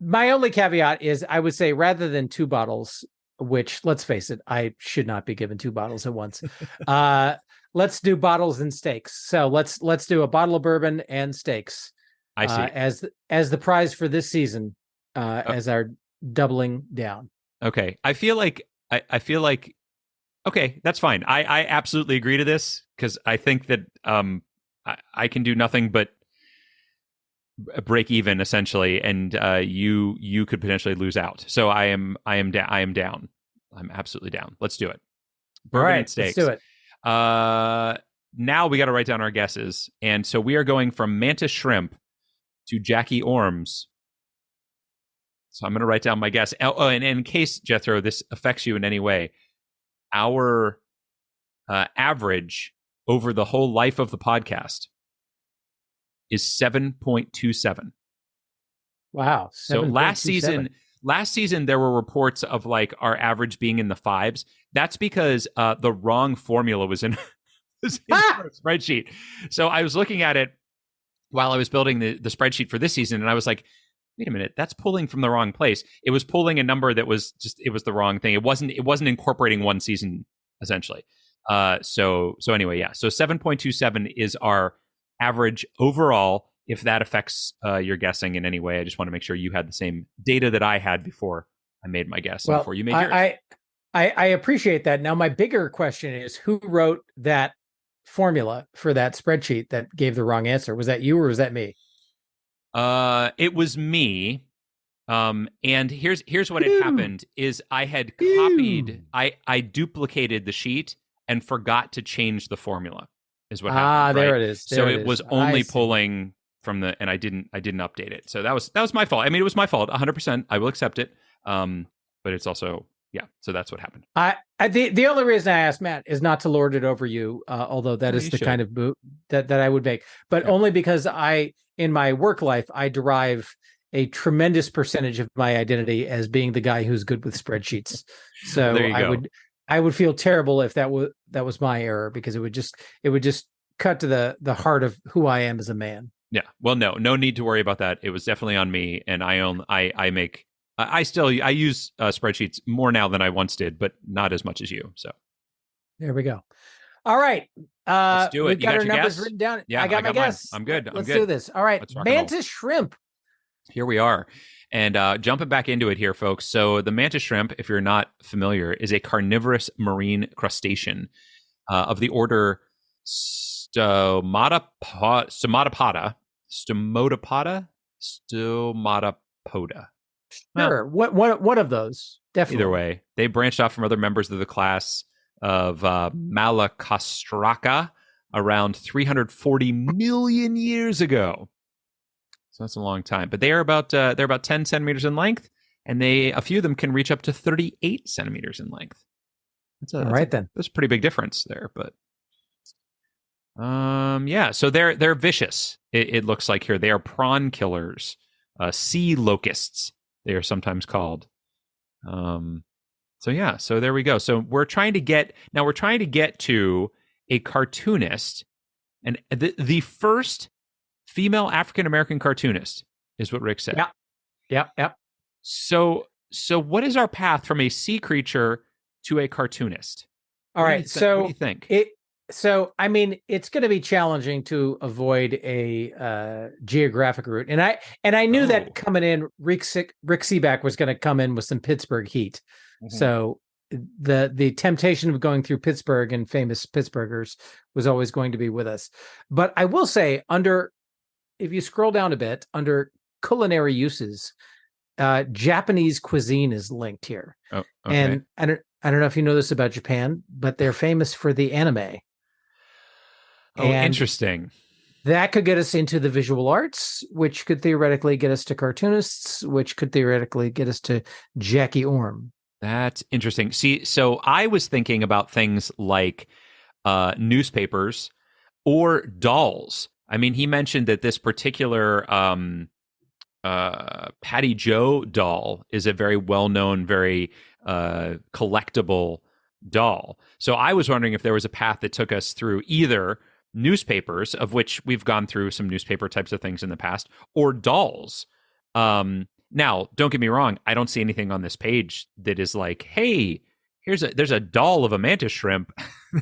My only caveat is I would say rather than 2 bottles, which let's face it, I should not be given 2 bottles at once. Let's do bottles and stakes. So let's do a bottle of bourbon and stakes. I see. As the prize for this season, as our doubling down. Okay. I feel like okay, that's fine. I absolutely agree to this because I think that I can do nothing but break even essentially, and you could potentially lose out. So I am down. I'm absolutely down. Let's do it. Bourbon and stakes. Let's do it. Now we got to write down our guesses, and so we are going from Mantis shrimp to Jackie Orms. So I'm going to write down my guess. Oh, and in case, Jethro, this affects you in any way, our average over the whole life of the podcast is 7.27. Wow. So last season there were reports of like our average being in the 5s. That's because the wrong formula was in our spreadsheet. So I was looking at it while I was building the spreadsheet for this season, and I was like, wait a minute, that's pulling from the wrong place. It was pulling a number that was it was the wrong thing. It wasn't incorporating one season essentially. So anyway, yeah. So 7.27 is our average overall. If that affects your guessing in any way, I just want to make sure you had the same data that I had before I made my guess Well, before you made yours. I appreciate that. Now, my bigger question is, who wrote that formula for that spreadsheet that gave the wrong answer? Was that you or was that me? It was me. And here's what had happened is I had copied, I duplicated the sheet and forgot to change the formula. Is what happened. Ah, there right? it is. So it was only pulling from the, and I didn't update it. So that was my fault. I mean, it was my fault, 100%. I will accept it. But it's also, yeah. So that's what happened. The only reason I asked Matt is not to lord it over you, although that is the kind of boot that I would make, but only because in my work life, I derive a tremendous percentage of my identity as being the guy who's good with spreadsheets. So I would feel terrible if that was my error, because it would just cut to the heart of who I am as a man. Yeah. Well, no need to worry about that. It was definitely on me, and I use spreadsheets more now than I once did, but not as much as you. So there we go. All right. Let's do it. We've got our numbers written down. Yeah, I got my guess. I'm good. Let's do this. All right. Mantis shrimp. Here we are. And jumping back into it here, folks. So the mantis shrimp, if you're not familiar, is a carnivorous marine crustacean of the order Stomatopoda. Sure. What of those? Definitely. Either way, they branched off from other members of the class of Malacostraca around 340 million years ago. So that's a long time. But they are about 10 centimeters in length, and a few of them can reach up to 38 centimeters in length. That's a pretty big difference there. But yeah. So they're vicious. It looks like here they are prawn killers, sea locusts. They are sometimes called. So yeah. So there we go. So we're trying to get to a cartoonist, and the first female African American cartoonist is what Rick said. Yep. So what is our path from a sea creature to a cartoonist? All right. So what do you think? So I mean, it's going to be challenging to avoid a geographic route, and I knew that coming in, Rick Sebak was going to come in with some Pittsburgh heat. Mm-hmm. So the temptation of going through Pittsburgh and famous Pittsburghers was always going to be with us. But I will say, if you scroll down a bit under culinary uses, Japanese cuisine is linked here. Oh, okay. And I don't know if you know this about Japan, but they're famous for the anime. Oh, and interesting. That could get us into the visual arts, which could theoretically get us to cartoonists, which could theoretically get us to Jackie Orm. That's interesting. See, so I was thinking about things like newspapers or dolls. I mean, he mentioned that this particular Patty Joe doll is a very well-known, very collectible doll. So I was wondering if there was a path that took us through either newspapers, of which we've gone through some newspaper types of things in the past, or dolls. Now, don't get me wrong, I don't see anything on this page that is like, hey, there's a doll of a mantis shrimp.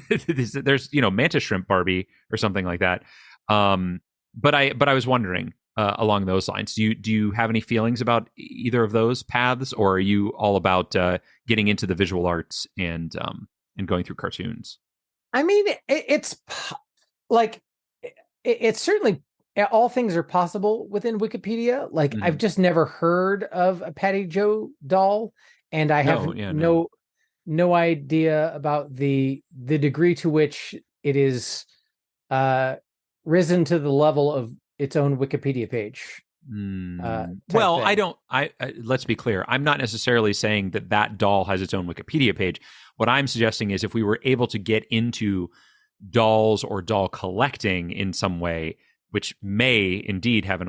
There's mantis shrimp Barbie or something like that. But I was wondering along those lines. Do you have any feelings about either of those paths, or are you all about getting into the visual arts and going through cartoons? I mean, it's certainly, all things are possible within Wikipedia. Like, mm-hmm. I've just never heard of a Patty Joe doll, and I have no idea about the degree to which it is risen to the level of its own Wikipedia page. Well, thing. Let's be clear. I'm not necessarily saying that doll has its own Wikipedia page. What I'm suggesting is if we were able to get into dolls or doll collecting in some way, which may indeed have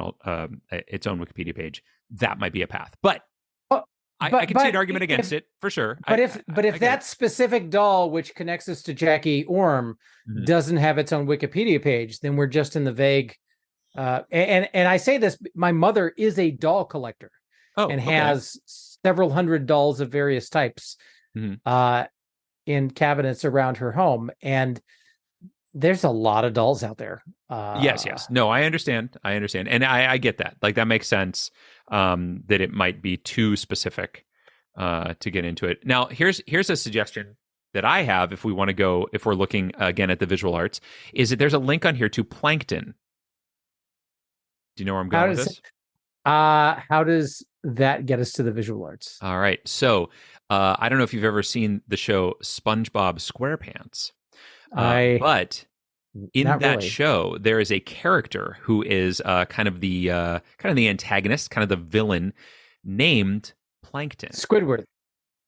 its own Wikipedia page, that might be a path. But I can see an argument against it for sure. But if that specific doll, which connects us to Jackie Orm, mm-hmm. doesn't have its own Wikipedia page, then we're just in the vague. And I say this, my mother is a doll collector and has several hundred dolls of various types mm-hmm. In cabinets around her home, and there's a lot of dolls out there. Yes. No, I understand. And I get that. Like, that makes sense, that it might be too specific to get into it. Now, here's a suggestion that I have if we're looking again at the visual arts, is that there's a link on here to Plankton. Do you know where I'm going with this? How does that get us to the visual arts? All right. So I don't know if you've ever seen the show SpongeBob SquarePants, but in that really. Show, there is a character who is kind of the antagonist, kind of the villain, named Plankton. Squidward.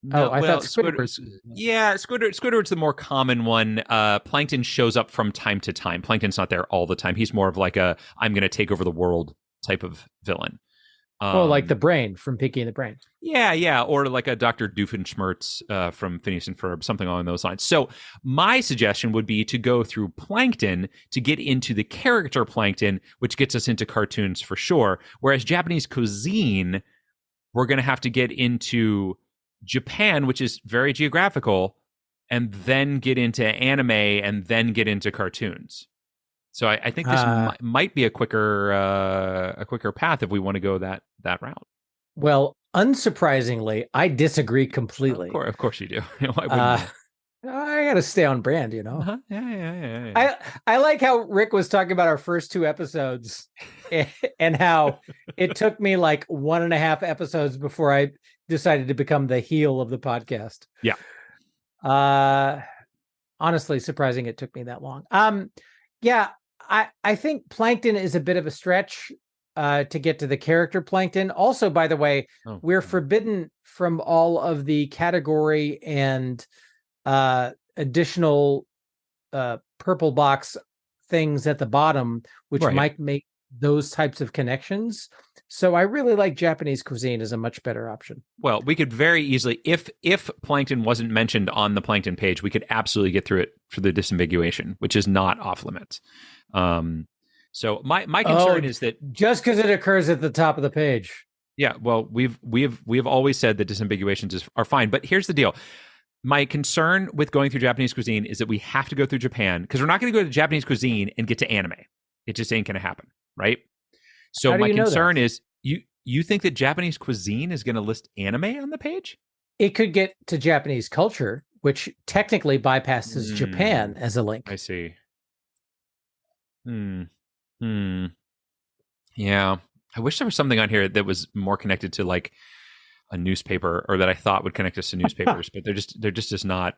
No, I thought Squidward's. Yeah, Squidward's the more common one. Plankton shows up from time to time. Plankton's not there all the time. He's more of like a I'm going to take over the world type of villain. Like the Brain from Pinky and the Brain. Yeah, or like a Dr. Doofenshmirtz from Phineas and Ferb, something along those lines. So my suggestion would be to go through Plankton to get into the character Plankton, which gets us into cartoons for sure. Whereas Japanese cuisine, we're going to have to get into Japan, which is very geographical, and then get into anime, and then get into cartoons. So I think this might be a quicker path if we want to go that route. Well, unsurprisingly, I disagree completely. Of course you do. Why wouldn't you? I got to stay on brand, you know. Uh-huh. Yeah. I like how Rick was talking about our first 2 episodes, and how it took me like 1.5 episodes before I decided to become the heel of the podcast. Yeah. Honestly, surprising it took me that long. Yeah, I think Plankton is a bit of a stretch to get to the character Plankton. Also, by the way, we're forbidden from all of the category and additional purple box things at the bottom, which might make those types of connections. So I really like Japanese cuisine as a much better option. Well, we could very easily, if Plankton wasn't mentioned on the Plankton page, we could absolutely get through it for the disambiguation, which is not off limits. So my concern is that just because it occurs at the top of the page. Yeah, well, we've always said that disambiguations are fine, but here's the deal. My concern with going through Japanese cuisine is that we have to go through Japan, because we're not going to go to Japanese cuisine and get to anime. It just ain't going to happen, right? So my concern is, you think that Japanese cuisine is going to list anime on the page? It could get to Japanese culture, which technically bypasses Japan as a link. I see. Yeah. I wish there was something on here that was more connected to like a newspaper, or that I thought would connect us to newspapers, but they're just not.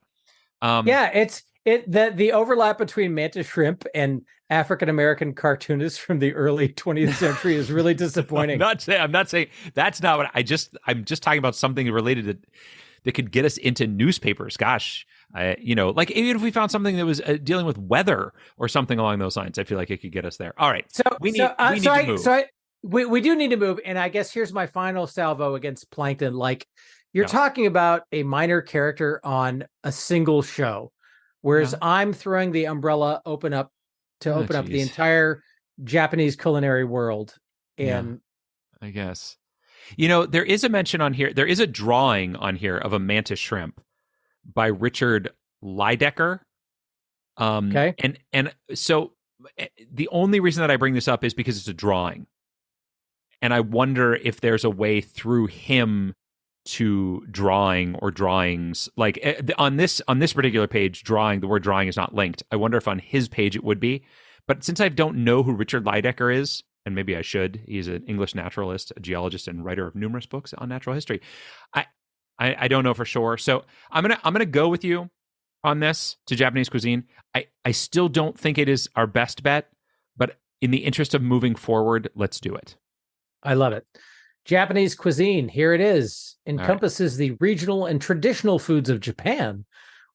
Yeah, the overlap between Mantis shrimp and African American cartoonists from the early 20th century is really disappointing. I'm not saying that's not what I'm just talking about something related that could get us into newspapers. Gosh, like even if we found something that was dealing with weather or something along those lines, I feel like it could get us there. All right, we need to move. We do need to move, and I guess here's my final salvo against Plankton. Like, you're talking about a minor character on a single show, whereas I'm throwing the umbrella open up the entire Japanese culinary world. And I guess, there is a mention on here. There is a drawing on here of a mantis shrimp by Richard Lydecker. Okay. And so the only reason that I bring this up is because it's a drawing. And I wonder if there's a way through him to drawing or drawings, like on this particular page, the word drawing is not linked. I wonder if on his page it would be. But since I don't know who Richard Lydecker is, and maybe I should, he's an English naturalist, a geologist, and writer of numerous books on natural history. I don't know for sure. So I'm gonna go with you on this to Japanese cuisine. I still don't think it is our best bet, but in the interest of moving forward, let's do it. I love it. Japanese cuisine, here it is, encompasses the regional and traditional foods of Japan,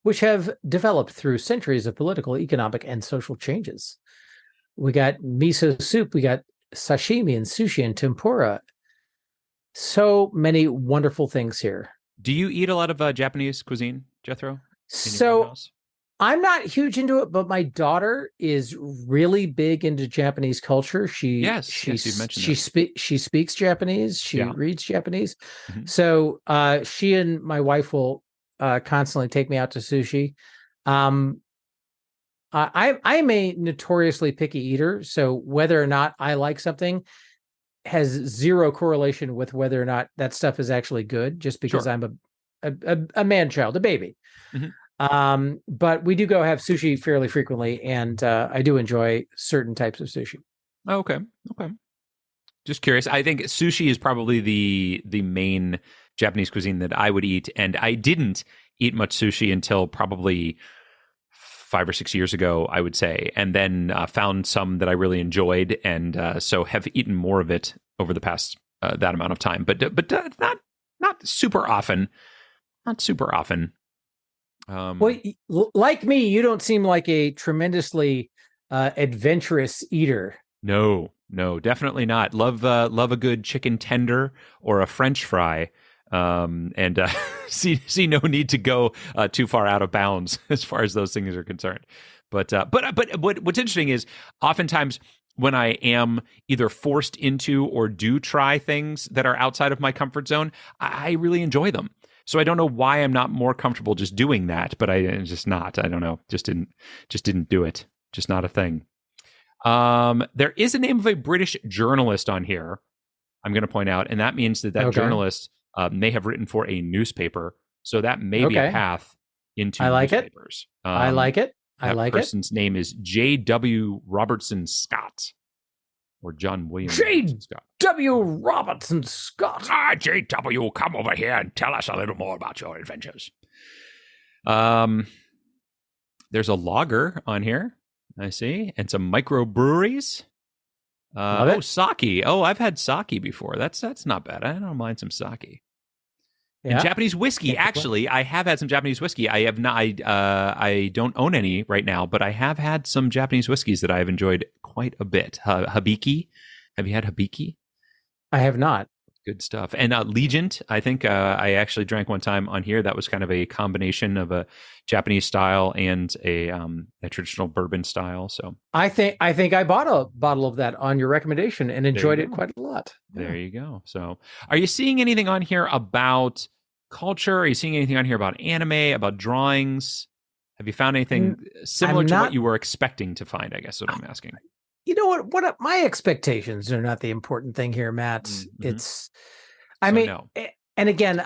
which have developed through centuries of political, economic, and social changes. We got miso soup, we got sashimi and sushi and tempura. So many wonderful things here. Do you eat a lot of Japanese cuisine, Jethro? So I'm not huge into it, but my daughter is really big into Japanese culture. She speaks Japanese. She reads Japanese. Mm-hmm. So she and my wife will constantly take me out to sushi. I'm a notoriously picky eater, so whether or not I like something has zero correlation with whether or not that stuff is actually good, just because I'm a man child, a baby. But we do go have sushi fairly frequently, and I do enjoy certain types of sushi. Okay. Just curious. I think sushi is probably the main Japanese cuisine that I would eat, and I didn't eat much sushi until probably 5 or 6 years ago, I would say, and then found some that I really enjoyed, and so have eaten more of it over the past that amount of time, but not super often. Not super often. Well, like me, you don't seem like a tremendously adventurous eater. No, definitely not. Love a good chicken tender or a French fry, and see no need to go too far out of bounds as far as those things are concerned. But what's interesting is oftentimes when I am either forced into or do try things that are outside of my comfort zone, I really enjoy them. So I don't know why I'm not more comfortable just doing that, but I'm just not. I don't know. Just didn't do it. Just not a thing. There is a name of a British journalist on here, I'm going to point out, and that means that journalist may have written for a newspaper. So that may be a path into newspapers. I like it. That person's name is J.W. Robertson Scott. Or John William J.W. Robertson Scott. J.W., come over here and tell us a little more about your adventures. There's a lager on here, I see, and some microbreweries. Sake. Oh, I've had sake before. That's not bad. I don't mind some sake. Yeah. And Japanese whiskey. Actually, I have had some Japanese whiskey. I have not. I don't own any right now, but I have had some Japanese whiskeys that I have enjoyed quite a bit. Hibiki. Have you had Hibiki? I have not. Good stuff. And Legent. I think I actually drank one time on here. That was kind of a combination of a Japanese style and a traditional bourbon style. So I think I bought a bottle of that on your recommendation and enjoyed it quite a lot. There you go. So are you seeing anything on here about culture? Are you seeing anything on here about anime, about drawings? Have you found anything similar to what you were expecting to find? I guess is what I'm asking. You know what? My expectations are not the important thing here, Matt. Mm-hmm. It's, and again,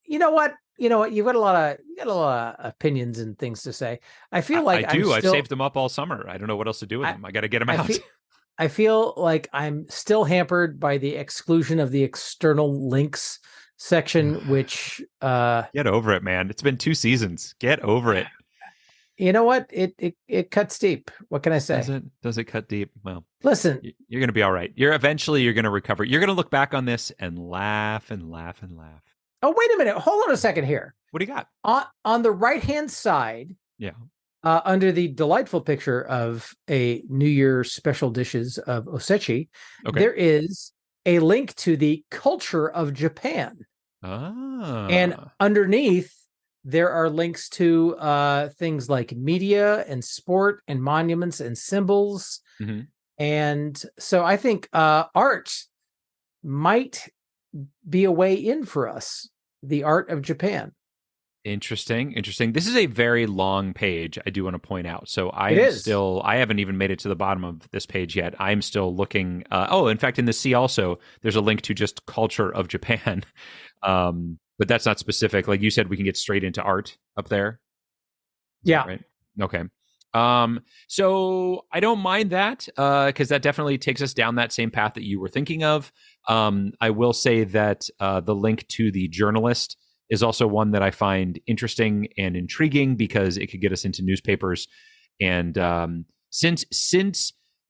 you know what? You've got a lot of opinions and things to say. I feel like I do. I've saved them up all summer. I don't know what else to do with them. I got to get them out. I feel like I'm still hampered by the exclusion of the external links section, which get over it, man. It's been 2 seasons. Get over it. You know what? It cuts deep. What can I say? Does it cut deep? Well, listen, you're going to be all right. You're going to recover. You're going to look back on this and laugh and laugh and laugh. Oh, wait a minute. Hold on a second here. What do you got? On the right-hand side, under the delightful picture of a New Year special dishes of osechi, there is a link to the culture of Japan. And underneath, there are links to things like media and sport and monuments and symbols. Mm-hmm. And so I think art might be a way in for us, the art of Japan. Interesting. This is a very long page, I do want to point out. So I haven't even made it to the bottom of this page yet. I'm still looking. In fact, in the C also, there's a link to just culture of Japan. But that's not specific. Like you said, we can get straight into art up there. Yeah. Right. Okay. So I don't mind that because that definitely takes us down that same path that you were thinking of. I will say that the link to the journalist is also one that I find interesting and intriguing because it could get us into newspapers. And since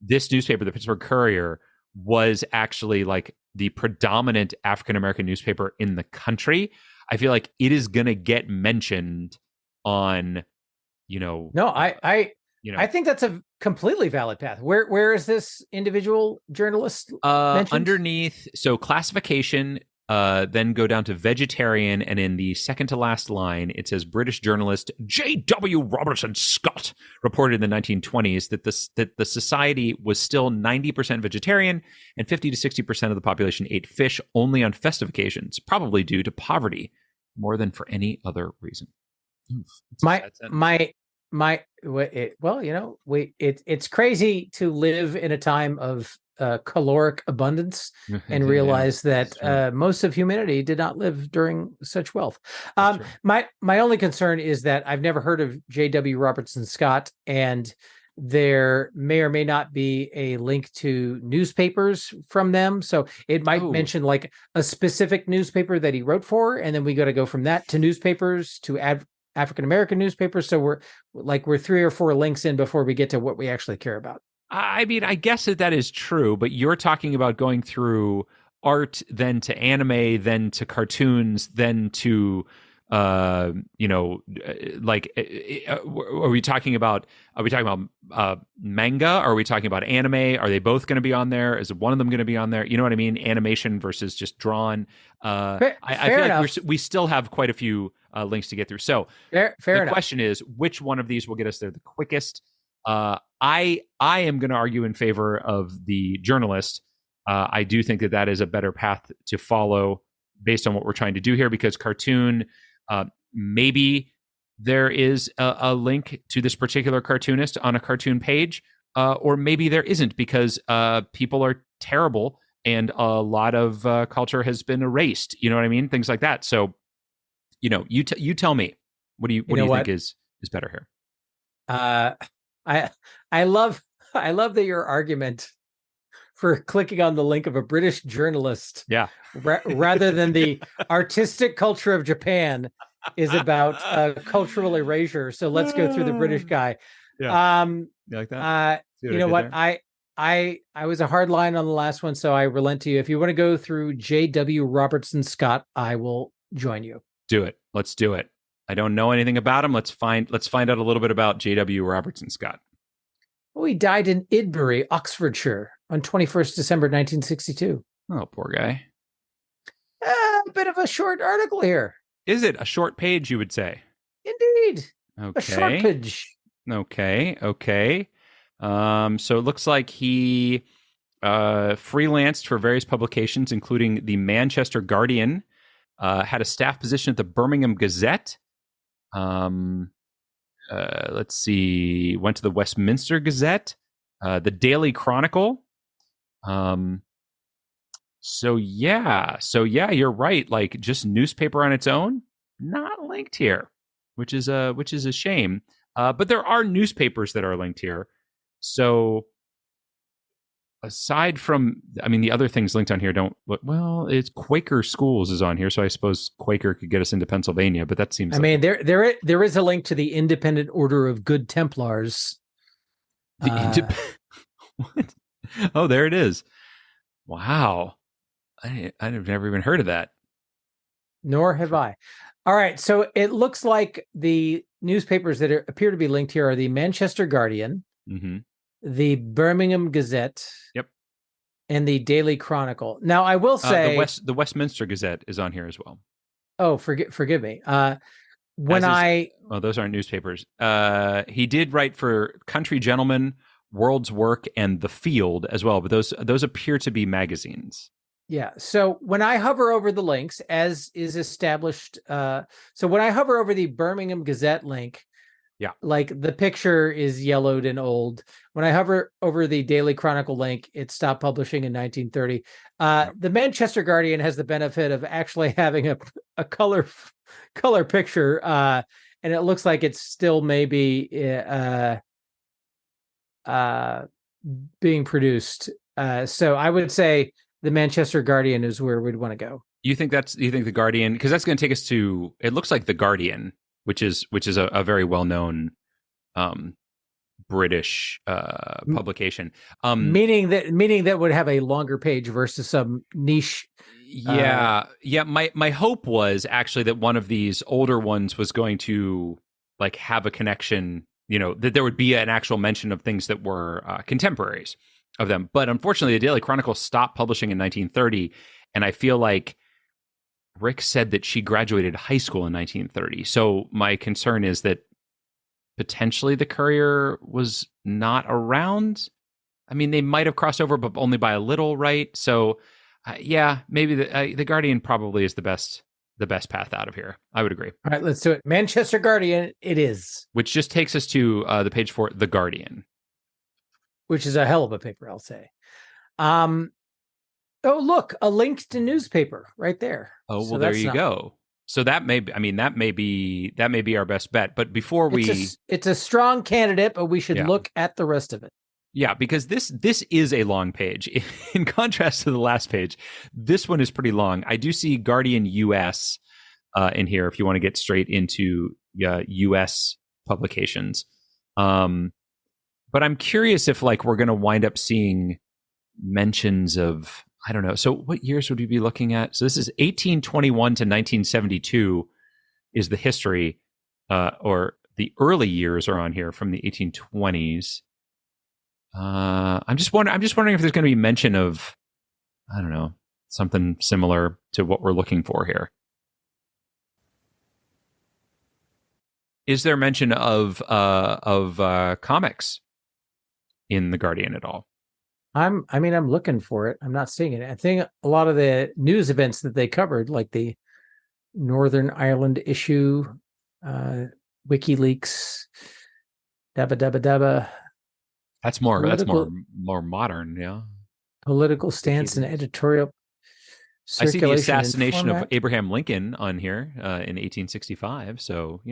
this newspaper, the Pittsburgh Courier, was actually like the predominant African-American newspaper in the country, I feel like it is going to get mentioned on, I think that's a completely valid path. Where is this individual journalist mentioned? Underneath, so classification, then go down to vegetarian, and in the second to last line, it says British journalist J.W. Robertson Scott reported in the 1920s that the society was still 90% vegetarian and 50 to 60% of the population ate fish only on festive occasions, probably due to poverty more than for any other reason. Oof, it's crazy to live in a time of caloric abundance and realized that most of humanity did not live during such wealth. My only concern is that I've never heard of J.W. Robertson Scott, and there may or may not be a link to newspapers from them. So it might mention like a specific newspaper that he wrote for, and then we got to go from that to newspapers to African-American newspapers. So we're 3 or 4 links in before we get to what we actually care about. I mean, I guess that is true, but you're talking about going through art, then to anime, then to cartoons, then to are we talking about manga? Are we talking about anime? Are they both going to be on there? Is one of them going to be on there? You know what I mean? Animation versus just drawn. I feel like we still have quite a few links to get through. So fair enough. Question is, which one of these will get us there the quickest? I am going to argue in favor of the journalist. I do think that is a better path to follow based on what we're trying to do here, because cartoon, maybe there is a link to this particular cartoonist on a cartoon page, or maybe there isn't, because people are terrible and a lot of culture has been erased. You know what I mean? Things like that. So, you tell me, what do you think is better here? I love that your argument for clicking on the link of a British journalist, rather than the artistic culture of Japan, is about cultural erasure. So let's go through the British guy. Yeah. You like that? You know what? I was a hard line on the last one, so I relent to you. If you want to go through J.W. Robertson Scott, I will join you. Do it. Let's do it. I don't know anything about him. Let's find out a little bit about J.W. Robertson Scott. Oh, he died in Idbury, Oxfordshire, on 21st December 1962. Oh, poor guy. A bit of a short article here. Is it a short page, you would say? Indeed. Okay. A short page. Okay. So it looks like he freelanced for various publications, including the Manchester Guardian, had a staff position at the Birmingham Gazette. Let's see, went to the Westminster Gazette, the Daily Chronicle. So yeah, you're right. Like, just newspaper on its own, not linked here, which is a shame. But there are newspapers that are linked here. So aside from, the other things linked on here don't look well. It's Quaker Schools is on here, so I suppose Quaker could get us into Pennsylvania, but that seems. There is a link to the Independent Order of Good Templars. What? Oh, there it is. Wow, I've never even heard of that. Nor have I. All right, so it looks like the newspapers that appear to be linked here are the Manchester Guardian, the Birmingham Gazette, and the Daily Chronicle. Now, I will say the Westminster Gazette is on here as well. Oh, forgive me. Those aren't newspapers. He did write for Country Gentleman, World's Work, and The Field as well, but those appear to be magazines. Yeah. So when I hover over the links, as is established, so when I hover over the Birmingham Gazette link, like the picture is yellowed and old. When I hover over the Daily Chronicle link, it stopped publishing in 1930. The Manchester Guardian has the benefit of actually having a color picture, and it looks like it's still maybe being produced. So I would say the Manchester Guardian is where we'd want to go. You think the Guardian, because that's going to take us to, it looks like the Guardian, which is a very well-known British publication. Meaning that would have a longer page versus some niche. My hope was actually that one of these older ones was going to like have a connection, that there would be an actual mention of things that were contemporaries of them. But unfortunately, the Daily Chronicle stopped publishing in 1930, and I feel like Rick said that she graduated high school in 1930. So my concern is that potentially the Courier was not around. They might have crossed over, but only by a little, right? So, maybe the Guardian probably is the best path out of here. I would agree. All right, let's do it. Manchester Guardian, it is. Which just takes us to the page for The Guardian. Which is a hell of a paper, I'll say. Oh, look, a linked newspaper right there. Oh, well, there you go. So that may be, I mean, that may be our best bet. But before it's a strong candidate, but we should look at the rest of it. Yeah, because this is a long page. In contrast to the last page, this one is pretty long. I do see Guardian US in here if you want to get straight into US publications. But I'm curious if like we're going to wind up seeing mentions of, I don't know. So what years would we be looking at? So this is 1821 to 1972 is the history, or the early years are on here from the 1820s. I'm just wondering if there's going to be mention of, I don't know, something similar to what we're looking for here. Is there mention of comics in the Guardian at all? I'm looking for it. I'm not seeing it. I think a lot of the news events that they covered, like the Northern Ireland issue, WikiLeaks, dabba dabba dabba. That's more modern, yeah. Political stance and editorial circulation. I see the assassination of Abraham Lincoln on here in 1865. So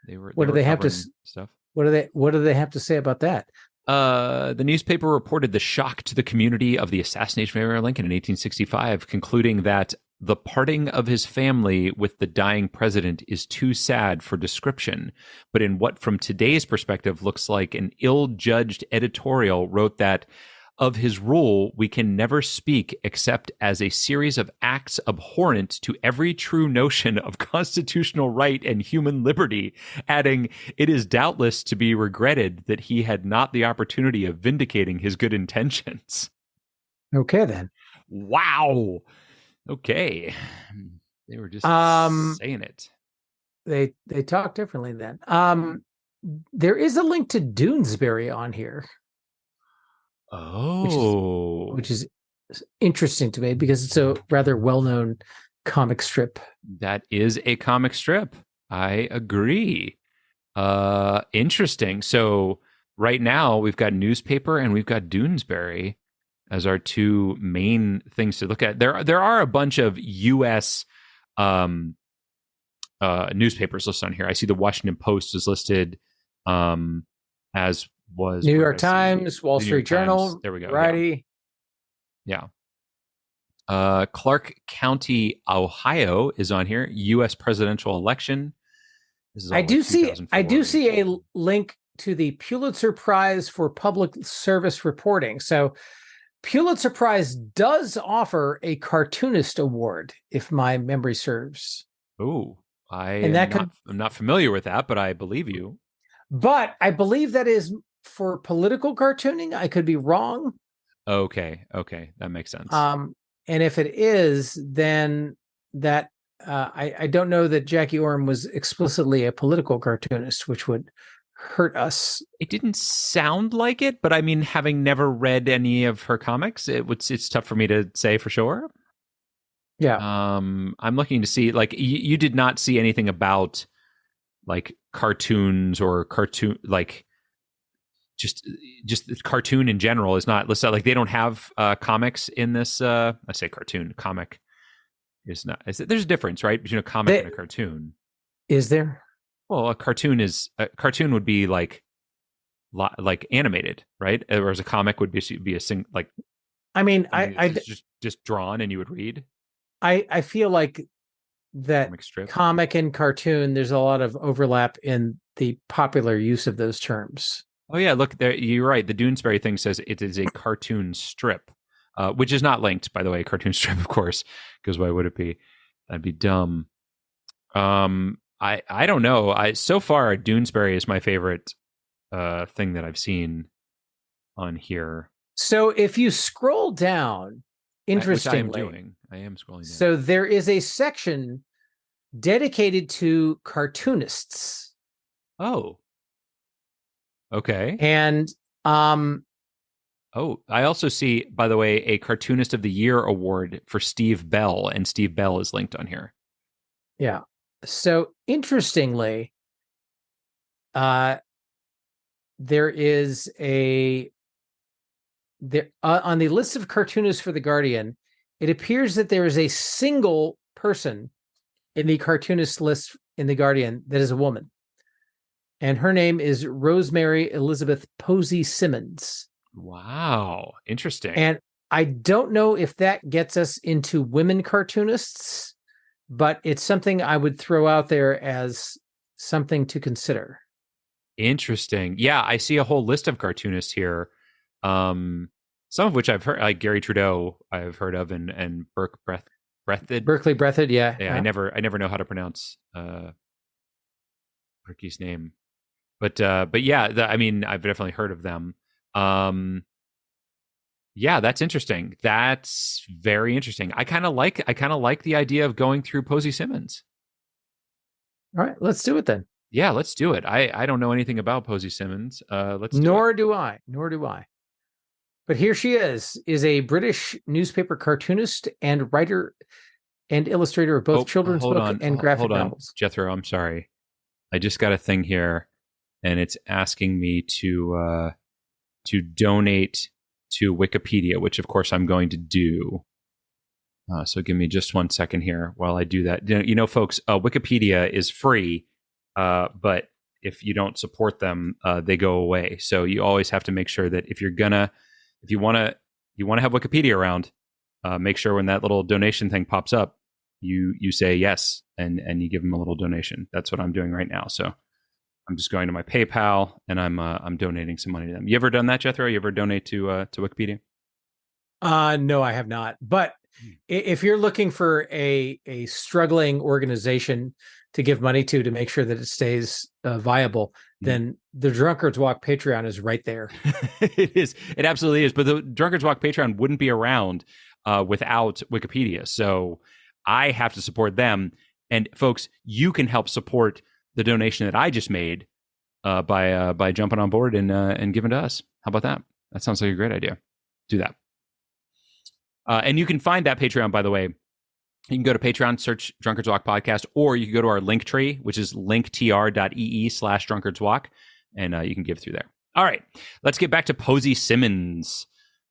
they were. What do they have to stuff? What do they have to say about that? The newspaper reported the shock to the community of the assassination of Abraham Lincoln in 1865, concluding that the parting of his family with the dying president is too sad for description. But in what, from today's perspective, looks like an ill-judged editorial, wrote that of his rule, we can never speak except as a series of acts abhorrent to every true notion of constitutional right and human liberty, adding, it is doubtless to be regretted that he had not the opportunity of vindicating his good intentions. Okay, then. Wow. Okay. They were just saying it. They talk differently then. There is a link to Doonesbury on here. Oh, which is interesting to me because it's a rather well-known comic strip. That is a comic strip. I agree. Interesting. So right now we've got newspaper and we've got Doonesbury as our two main things to look at. There are a bunch of U.S. Newspapers listed on here. I see the Washington Post is listed, as was New York Times, Wall Street Journal. There we go. Righty. Yeah. Clark County, Ohio is on here. U.S. presidential election. This is I do see a link to the Pulitzer Prize for Public Service Reporting. So Pulitzer Prize does offer a cartoonist award, if my memory serves. Oh, I'm not familiar with that, but I believe you. But I believe that is for political cartooning. I could be wrong. Okay, that makes sense. And if it is, then that I don't know that Jackie Orme was explicitly a political cartoonist, which would hurt us. It didn't sound like it, but I mean, having never read any of her comics, it's tough for me to say for sure. Yeah. I'm looking to see, like, you did not see anything about like cartoons or cartoon, like just cartoon in general is not listed. Like they don't have comics in this. I say cartoon, comic is not. There's a difference, right, between a comic and a cartoon. Is there? Well, a cartoon would be like animated, right? Whereas a comic would be a sing like. I mean, just drawn and you would read. I feel like that comic and cartoon, there's a lot of overlap in the popular use of those terms. Oh yeah, look there. You're right. The Doonesbury thing says it is a cartoon strip, which is not linked, by the way. Cartoon strip, of course, because why would it be? That'd be dumb. I don't know. So far Doonesbury is my favorite thing that I've seen on here. So if you scroll down, interestingly, which I am doing. I am scrolling down. So there is a section dedicated to cartoonists. Oh. Okay. And I also see, by the way, a Cartoonist of the Year award for Steve Bell, and Steve Bell is linked on here. Yeah. So interestingly, there is a there on the list of cartoonists for The Guardian, it appears that there is a single person in the cartoonist list in The Guardian that is a woman. And her name is Rosemary Elizabeth Posey Simmons. Wow. Interesting. And I don't know if that gets us into women cartoonists, but it's something I would throw out there as something to consider. Interesting. Yeah, I see a whole list of cartoonists here. Some of which I've heard, like Gary Trudeau, I've heard of, and Berkeley Breathed, yeah. Yeah, I never know how to pronounce Berkey's name. But yeah, I mean, I've definitely heard of them. Yeah, that's interesting. That's very interesting. I kind of like the idea of going through Posey Simmons. All right, let's do it then. Yeah, let's do it. I don't know anything about Posey Simmons. Nor do I. But here she is a British newspaper cartoonist and writer and illustrator of both children's book and graphic novels. Jethro, I'm sorry. I just got a thing here, and it's asking me to donate to Wikipedia, which of course I'm going to do. So give me just 1 second here while I do that. You know, folks, Wikipedia is free, but if you don't support them, they go away. So you always have to make sure that if you want to have Wikipedia around, make sure when that little donation thing pops up, you say yes and you give them a little donation. That's what I'm doing right now. So I'm just going to my PayPal and I'm donating some money to them. You ever done that, Jethro? You ever donate to Wikipedia? No, I have not. But if you're looking for a struggling organization to give money to make sure that it stays viable, then the Drunkard's Walk Patreon is right there. It is. It absolutely is. But the Drunkard's Walk Patreon wouldn't be around without Wikipedia. So I have to support them. And folks, you can help support the donation that I just made by jumping on board and giving to us. How about that? That sounds like a great idea. Do that. And you can find that Patreon, by the way. You can go to Patreon, search Drunkards Walk Podcast, or you can go to our link tree, which is linktr.ee/drunkardswalk, and you can give through there. All right, let's get back to Posey Simmons,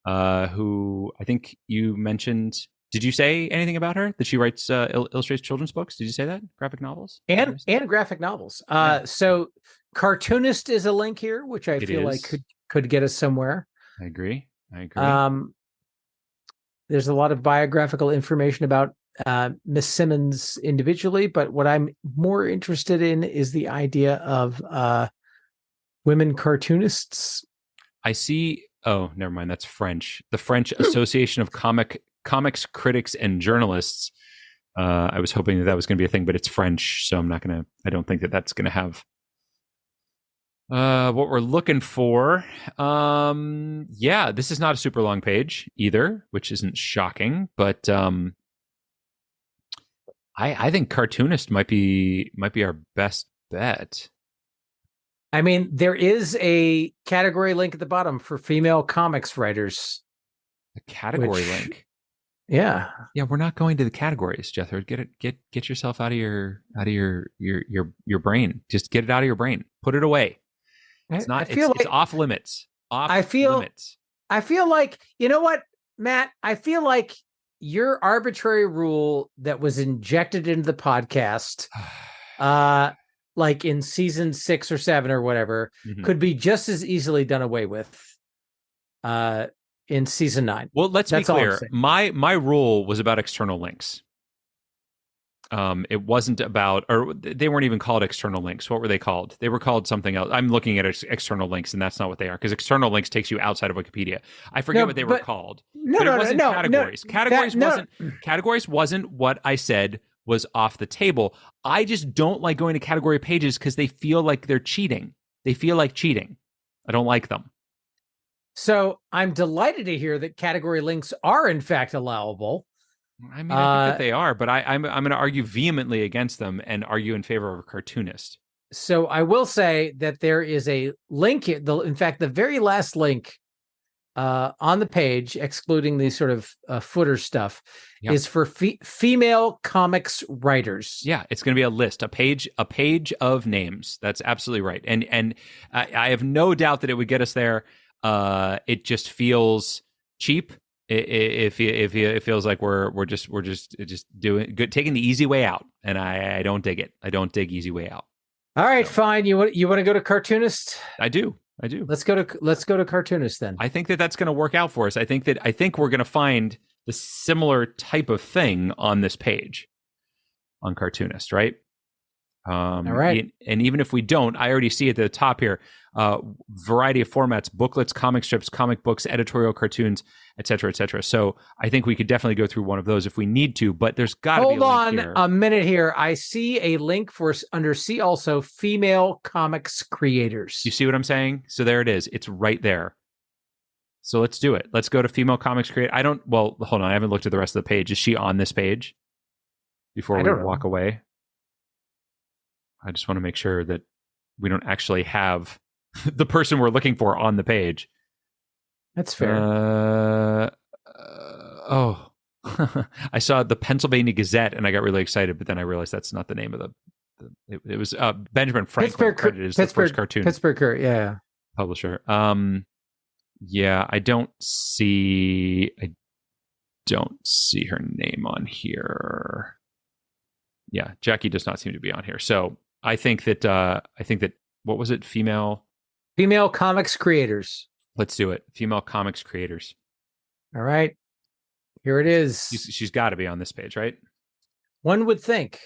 who I think you mentioned. Did you say anything about her? That she writes illustrates children's books? Did you say that? Graphic novels? And graphic novels. So cartoonist is a link here, which I feel like could get us somewhere. I agree. There's a lot of biographical information about Miss Simmons individually, but what I'm more interested in is the idea of women cartoonists. I see. Oh, never mind. That's French. The French Association of Comics Critics and Journalists. I was hoping that was going to be a thing, but it's French, so I don't think that that's going to have what we're looking for. Yeah, this is not a super long page either, which isn't shocking, but I think cartoonist might be our best bet. I mean, there is a category link at the bottom for female comics writers. A category link. Yeah. Yeah, we're not going to the categories, Jethro. Get yourself out of your brain. Just get it out of your brain. Put it away. It's not. It's off limits. I feel like, you know what, Matt? I feel like your arbitrary rule that was injected into the podcast, like in season 6 or 7 or whatever, could be just as easily done away with in season 9. Well, let's be clear. My rule was about external links. It wasn't about, or they weren't even called external links. What were they called? They were called something else. I'm looking at external links, and that's not what they are, because external links takes you outside of Wikipedia. I forget what they were called. Categories. Categories wasn't what I said was off the table. I just don't like going to category pages because they feel like they're cheating. They feel like cheating. I don't like them. So I'm delighted to hear that category links are in fact allowable. I mean, I think that they are, but I'm going to argue vehemently against them and argue in favor of a cartoonist. So I will say that there is a link. In fact, the very last link on the page, excluding the sort of footer stuff, is for female comics writers. Yeah, it's going to be a list, a page of names. That's absolutely right. And I have no doubt that it would get us there. It just feels cheap. It feels like we're just doing good, taking the easy way out, and I don't dig it. I don't dig easy way out. All right, fine. You want to go to cartoonist? I do. Let's go to cartoonist then. I think that's going to work out for us. I think we're going to find the similar type of thing on this page on cartoonist, right? All right. And even if we don't, I already see at the top here, variety of formats, booklets, comic strips, comic books, editorial cartoons, etc., etc. So I think we could definitely go through one of those if we need to, but there's got to be a link here. A minute here. I see a link for under see also female comics creators. You see what I'm saying? So there it is. It's right there. So let's do it. Let's go to female comics creator. Hold on. I haven't looked at the rest of the page. Is she on this page before we walk away? I just want to make sure that we don't actually have the person we're looking for on the page. That's fair. I saw the Pennsylvania Gazette and I got really excited, but then I realized that's not the name of it was Benjamin Franklin credited as the first cartoon. Pittsburgh, yeah. Publisher. Yeah, I don't see her name on here. Yeah, Jackie does not seem to be on here. So I think that what was it? Female comics creators. Let's do it. Female comics creators. All right. Here it is. She's got to be on this page, right? One would think.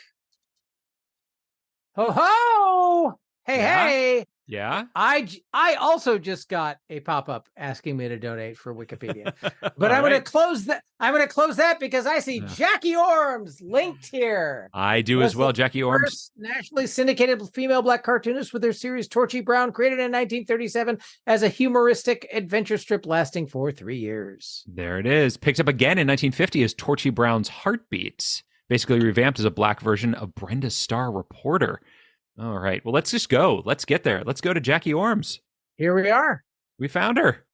Ho ho! Hey! Yeah. I also just got a pop-up asking me to donate for Wikipedia. But I'm right. going to close that. I'm going to close that because I see Jackie Orms linked here. I do as well. Jackie Orms, first nationally syndicated female black cartoonist with their series Torchy Brown, created in 1937 as a humoristic adventure strip lasting for 3 years. There it is. Picks up again in 1950 as Torchy Brown's Heartbeats, basically revamped as a black version of Brenda Starr Reporter. All right. Well, let's just go. Let's get there. Let's go to Jackie Orms. Here we are. We found her.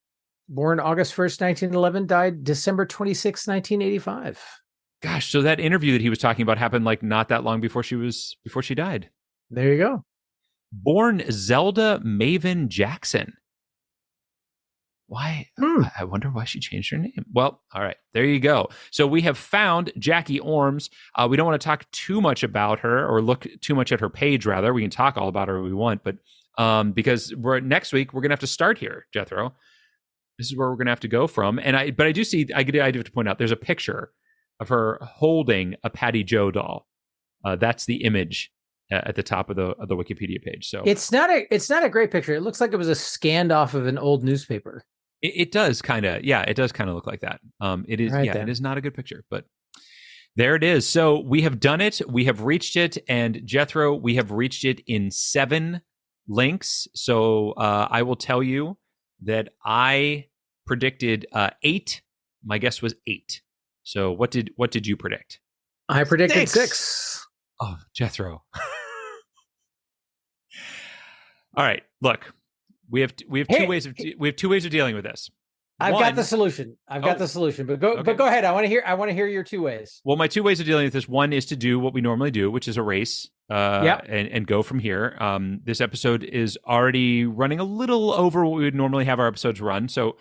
Born August 1st, 1911, died December 26, 1985. Gosh, so that interview that he was talking about happened like not that long before she died. There you go. Born Zelda Maven Jackson. Why? I wonder why she changed her name. Well, all right. There you go. So we have found Jackie Orms. We don't want to talk too much about her or look too much at her page, rather. We can talk all about her if we want, but because next week, we're going to have to start here, Jethro. This is where we're going to have to go from. I do have to point out, there's a picture of her holding a Patty Joe doll. That's the image at the top of the Wikipedia page. So it's not a great picture. It looks like it was a scanned off of an old newspaper. It does kind of, it does kind of look like that. It is, right, it is not a good picture, but there it is. So we have done it. We have reached it. And Jethro, we have reached it in 7 links. So I will tell you that I predicted 8. My guess was 8. So what did you predict? I predicted 6. Oh, Jethro. All right, look. We have two ways of dealing with this. I've got the solution. But go ahead. I want to hear your 2 ways. Well, my 2 ways of dealing with this. One is to do what we normally do, which is erase and go from here. This episode is already running a little over what we would normally have our episodes run. So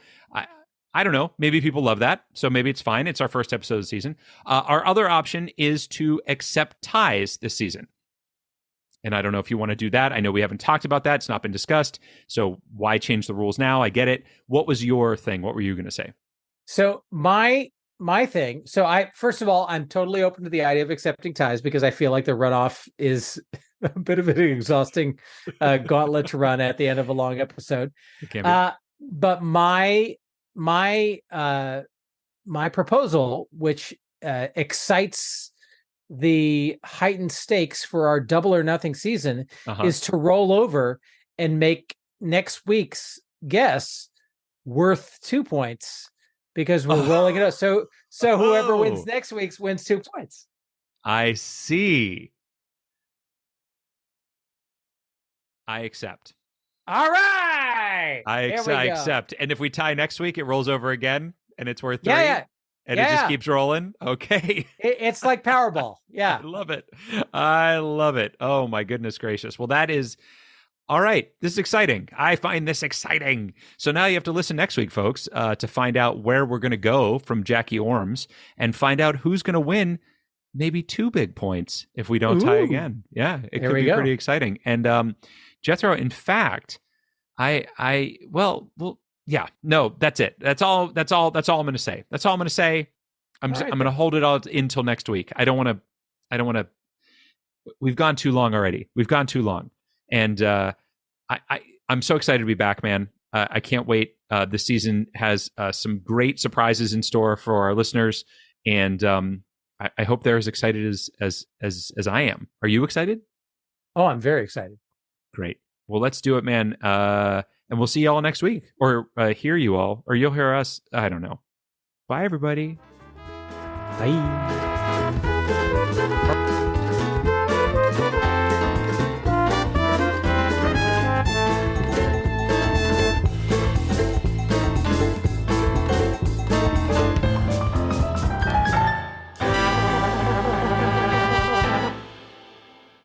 I don't know. Maybe people love that. So maybe it's fine. It's our first episode of the season. Our other option is to accept ties this season. And I don't know if you want to do that. I know we haven't talked about that. It's not been discussed. So why change the rules now? I get it. What was your thing? What were you going to say? So my thing. So first of all, I'm totally open to the idea of accepting ties because I feel like the runoff is a bit of an exhausting gauntlet to run at the end of a long episode. But my proposal, which excites the heightened stakes for our Double or Nothing season, is to roll over and make next week's guess worth 2 points because we're rolling it up. So whoever wins next week's wins 2 points. I see. I accept. All right. I accept. And if we tie next week, it rolls over again and it's worth 3. And it just keeps rolling. Okay. It's like Powerball. Yeah. I love it. Oh my goodness gracious. Well, that is All right. This is exciting. I find this exciting. So now you have to listen next week, folks, to find out where we're going to go from Jackie Orms and find out who's going to win maybe 2 big points if we don't tie again. Yeah, it could be pretty exciting. And Jethro, in fact, well, yeah, no, that's it. That's all I'm going to say. That's all I'm going to say. I'm going to hold it all until next week. I don't want to. We've gone too long already. We've gone too long. And I'm so excited to be back, man. I can't wait. This season has some great surprises in store for our listeners, and I hope they're as excited as I am. Are you excited? Oh, I'm very excited. Great. Well, let's do it, man. And we'll see you all next week, or hear you all, or you'll hear us. I don't know. Bye, everybody. Bye.